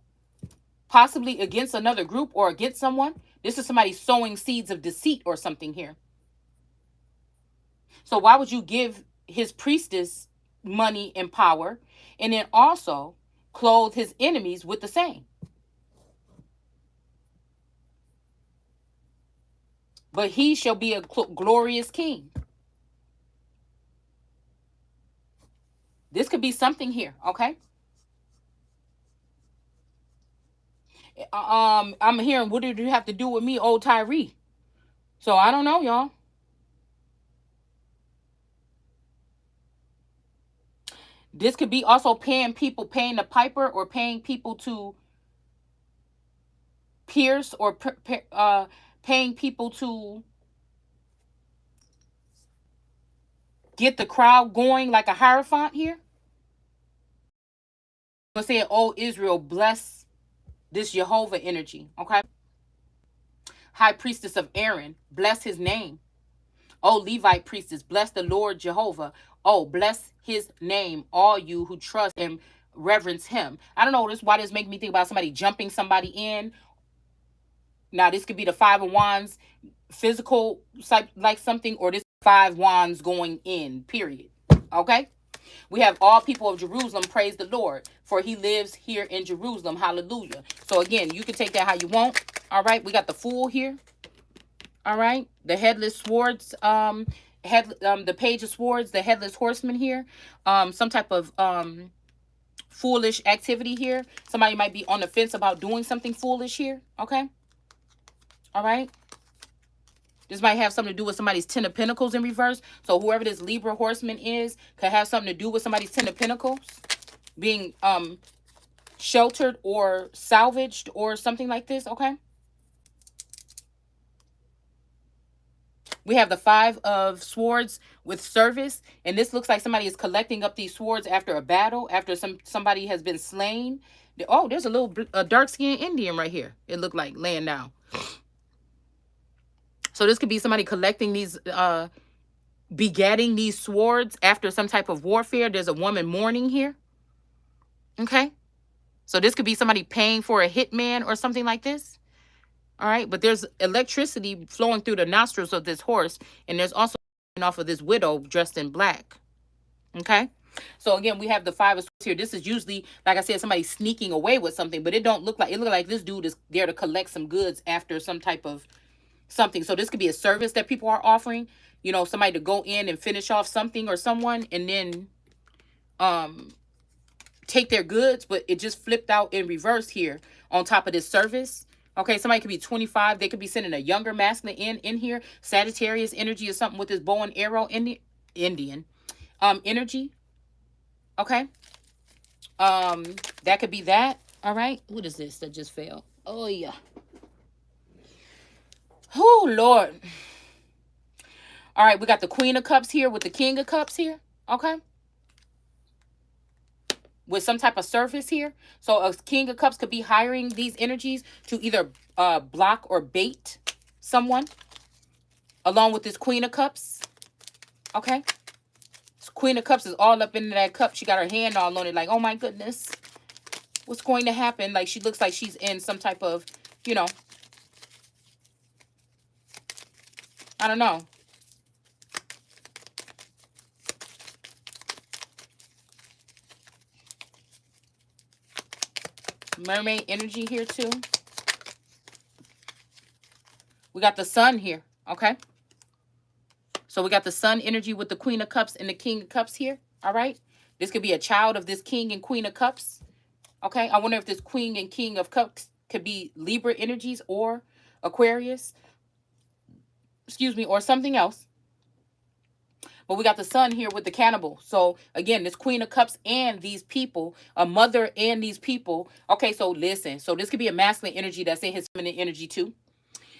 possibly against another group or against someone. This is somebody sowing seeds of deceit or something here. So why would you give his priestess money and power, and then also clothe his enemies with the same? But he shall be a glorious king. This could be something here, okay? I'm hearing, what did you have to do with me, old Tyree? So I don't know, y'all. This could be also paying the piper, or paying people to pierce, or paying people to get the crowd going like a hierophant here. I'm saying, oh, Israel, bless this Jehovah energy, okay? High priestess of Aaron, bless his name. Oh, Levite priestess, bless the Lord Jehovah. Oh, bless his name, all you who trust and reverence him. I don't know why this make me think about somebody jumping somebody in. Now, this could be the 5 of Wands, physical, like something, or this 5 Wands going in, period. Okay? We have all people of Jerusalem, praise the Lord, for he lives here in Jerusalem. Hallelujah. So again, you can take that how you want. All right, we got the Fool here. All right, the headless swords, the page of swords, the headless horseman here. Some type of foolish activity here. Somebody might be on the fence about doing something foolish here. Okay. All right. This might have something to do with somebody's 10 of Pentacles in reverse. So whoever this Libra horseman is could have something to do with somebody's 10 of Pentacles being sheltered or salvaged or something like this. Okay. We have the 5 of Swords with service. And this looks like somebody is collecting up these swords after a battle, after somebody has been slain. Oh, there's a dark-skinned Indian right here. It looked like laying down. So this could be somebody collecting these, begatting these swords after some type of warfare. There's a woman mourning here. Okay. So this could be somebody paying for a hitman or something like this. All right. But there's electricity flowing through the nostrils of this horse. And there's also off of this widow dressed in black. Okay. So again, we have the 5 of Swords here. This is usually, like I said, somebody sneaking away with something, but it look like this dude is there to collect some goods after some type of something. So this could be a service that people are offering, you know, somebody to go in and finish off something or someone, and then take their goods, but it just flipped out in reverse here on top of this service. Okay, somebody could be 25. They could be sending a younger masculine in here. Sagittarius energy or something with this bow and arrow Indian energy. Okay. That could be that. All right. What is this that just fell? Oh yeah. Oh Lord. All right, we got the Queen of Cups here with the King of Cups here. Okay. With some type of service here. So a King of Cups could be hiring these energies to either block or bait someone, along with this Queen of Cups. Okay. This Queen of Cups is all up into that cup. She got her hand all on it like, oh my goodness, what's going to happen? Like, she looks like she's in some type of, you know, I don't know. Mermaid energy here too. We got the Sun here. Okay. So we got the Sun energy with the Queen of Cups and the King of Cups here. All right. This could be a child of this King and Queen of Cups. Okay. I wonder if this Queen and King of Cups could be Libra energies or Aquarius. Excuse me, or something else. But we got the Sun here with the cannibal. So again, this Queen of Cups and these people, a mother and these people. Okay, so listen. So this could be a masculine energy that's in his feminine energy too.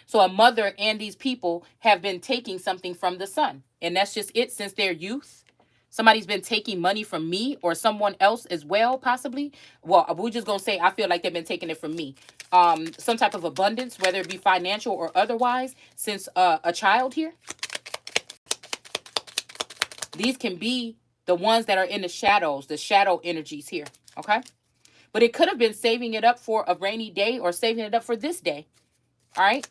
So a mother and these people have been taking something from the Sun. And that's just it since their youth. Somebody's been taking money from me or someone else as well, possibly. Well, we're just gonna say I feel like they've been taking it from me. Some type of abundance, whether it be financial or otherwise, since a child here. These can be the ones that are in the shadows, the shadow energies here. Okay. But it could have been saving it up for a rainy day or saving it up for this day. All right.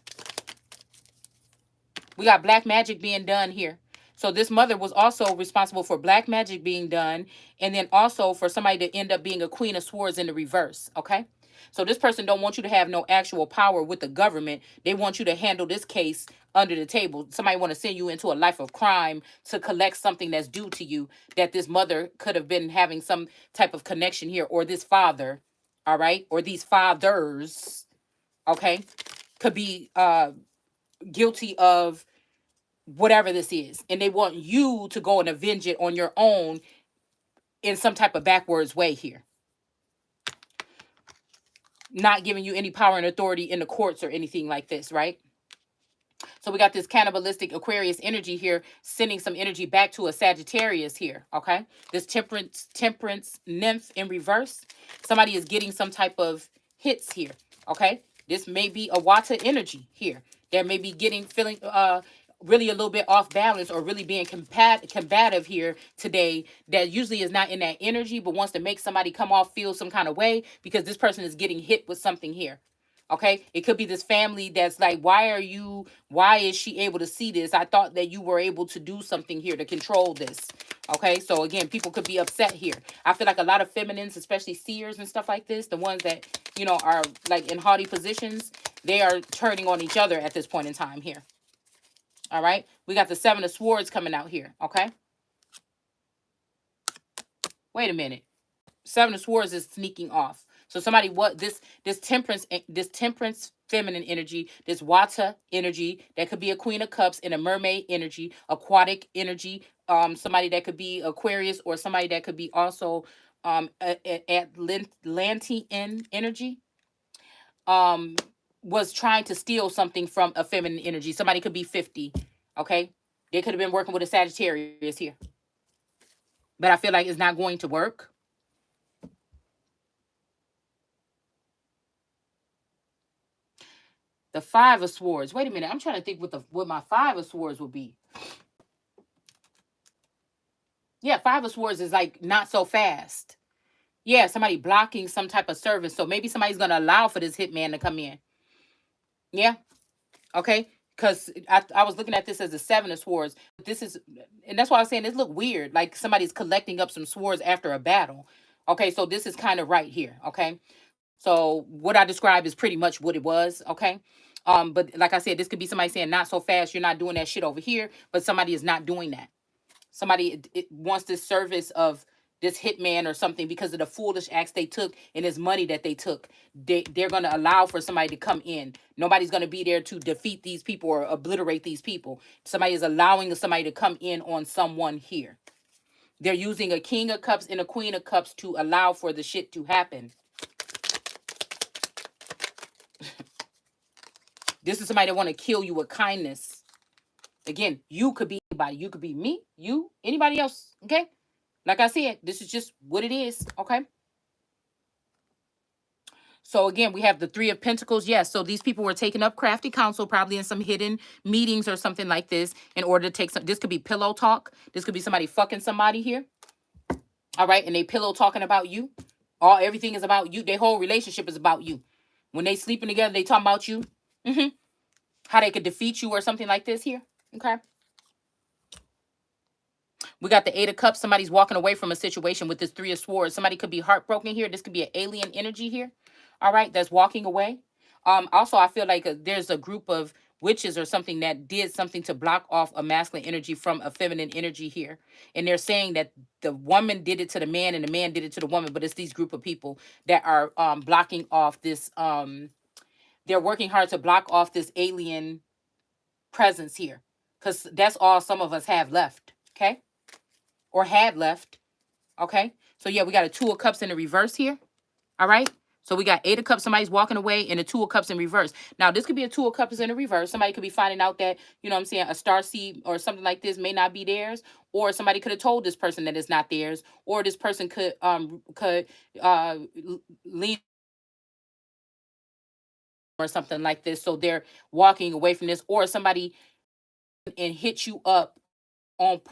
We got black magic being done here. So this mother was also responsible for black magic being done, and then also for somebody to end up being a Queen of Swords in the reverse, okay? So this person don't want you to have no actual power with the government. They want you to handle this case under the table. Somebody want to send you into a life of crime to collect something that's due to you, that this mother could have been having some type of connection here, or this father, all right? Or these fathers, okay? Could be guilty of whatever this is, and they want you to go and avenge it on your own in some type of backwards way here, not giving you any power and authority in the courts or anything like this, right? So we got this cannibalistic Aquarius energy here, sending some energy back to a Sagittarius here, okay? This temperance nymph in reverse. Somebody is getting some type of hits here, okay? This may be a Wata energy here. There may be feeling really a little bit off balance or really being combative here today, that usually is not in that energy, but wants to make somebody come off, feel some kind of way because this person is getting hit with something here. Okay, it could be this family that's like, why is she able to see this? I thought that you were able to do something here to control this. Okay, so again, people could be upset here. I feel like a lot of feminines, especially seers and stuff like this, the ones that, you know, are like in haughty positions, they are turning on each other at this point in time here. All right, we got the Seven of Swords coming out here. Okay, wait a minute. Seven of Swords is sneaking off. So somebody, this temperance feminine energy, this Wata energy, that could be a Queen of Cups and a mermaid energy, aquatic energy, somebody that could be Aquarius, or somebody that could be also Atlantean energy, was trying to steal something from a feminine energy. Somebody could be 50, okay? They could have been working with a Sagittarius here. But I feel like it's not going to work. The Five of Swords. Wait a minute. I'm trying to think what my Five of Swords would be. Yeah, Five of Swords is like not so fast. Yeah, somebody blocking some type of service. So maybe somebody's going to allow for this hitman to come in. Yeah. Okay. Because I was looking at this as the Seven of Swords. This is, and that's why I was saying this look weird. Like somebody's collecting up some swords after a battle. Okay. So this is kind of right here. Okay. So what I described is pretty much what it was. Okay. But like I said, this could be somebody saying, not so fast, you're not doing that shit over here, but somebody is not doing that. Somebody it wants this service of this hitman or something because of the foolish acts they took and this money that they took. They're going to allow for somebody to come in. Nobody's going to be there to defeat these people or obliterate these people. Somebody is allowing somebody to come in on someone here. They're using a King of Cups and a Queen of Cups to allow for the shit to happen. This is somebody that want to kill you with kindness. Again, you could be anybody. You could be me, you, anybody else. Okay? Like I said, this is just what it is. Okay? So again, we have the Three of Pentacles. Yes, so these people were taking up crafty counsel, probably in some hidden meetings or something like this, in order to take some. This could be pillow talk. This could be somebody fucking somebody here. All right, and they pillow talking about you. Everything is about you. Their whole relationship is about you. When they sleeping together, they talking about you. How they could defeat you or something like this here. Okay. We got the Eight of Cups. Somebody's walking away from a situation with this Three of Swords. Somebody could be heartbroken here. This could be an alien energy here. All right, that's walking away. Also, I feel like there's a group of witches or something that did something to block off a masculine energy from a feminine energy here. And they're saying that the woman did it to the man and the man did it to the woman, but it's these group of people that are blocking off this. They're working hard to block off this alien presence here, because that's all some of us have left. Okay. or had left. Okay. So yeah, we got a Two of Cups in the reverse here. All right. So we got Eight of Cups, somebody's walking away, and a Two of Cups in reverse. Now, this could be a Two of Cups in the reverse. Somebody could be finding out that, you know what I'm saying, a star seed or something like this may not be theirs, or somebody could have told this person that it's not theirs, or this person could lean or something like this. So they're walking away from this, or somebody and hit you up on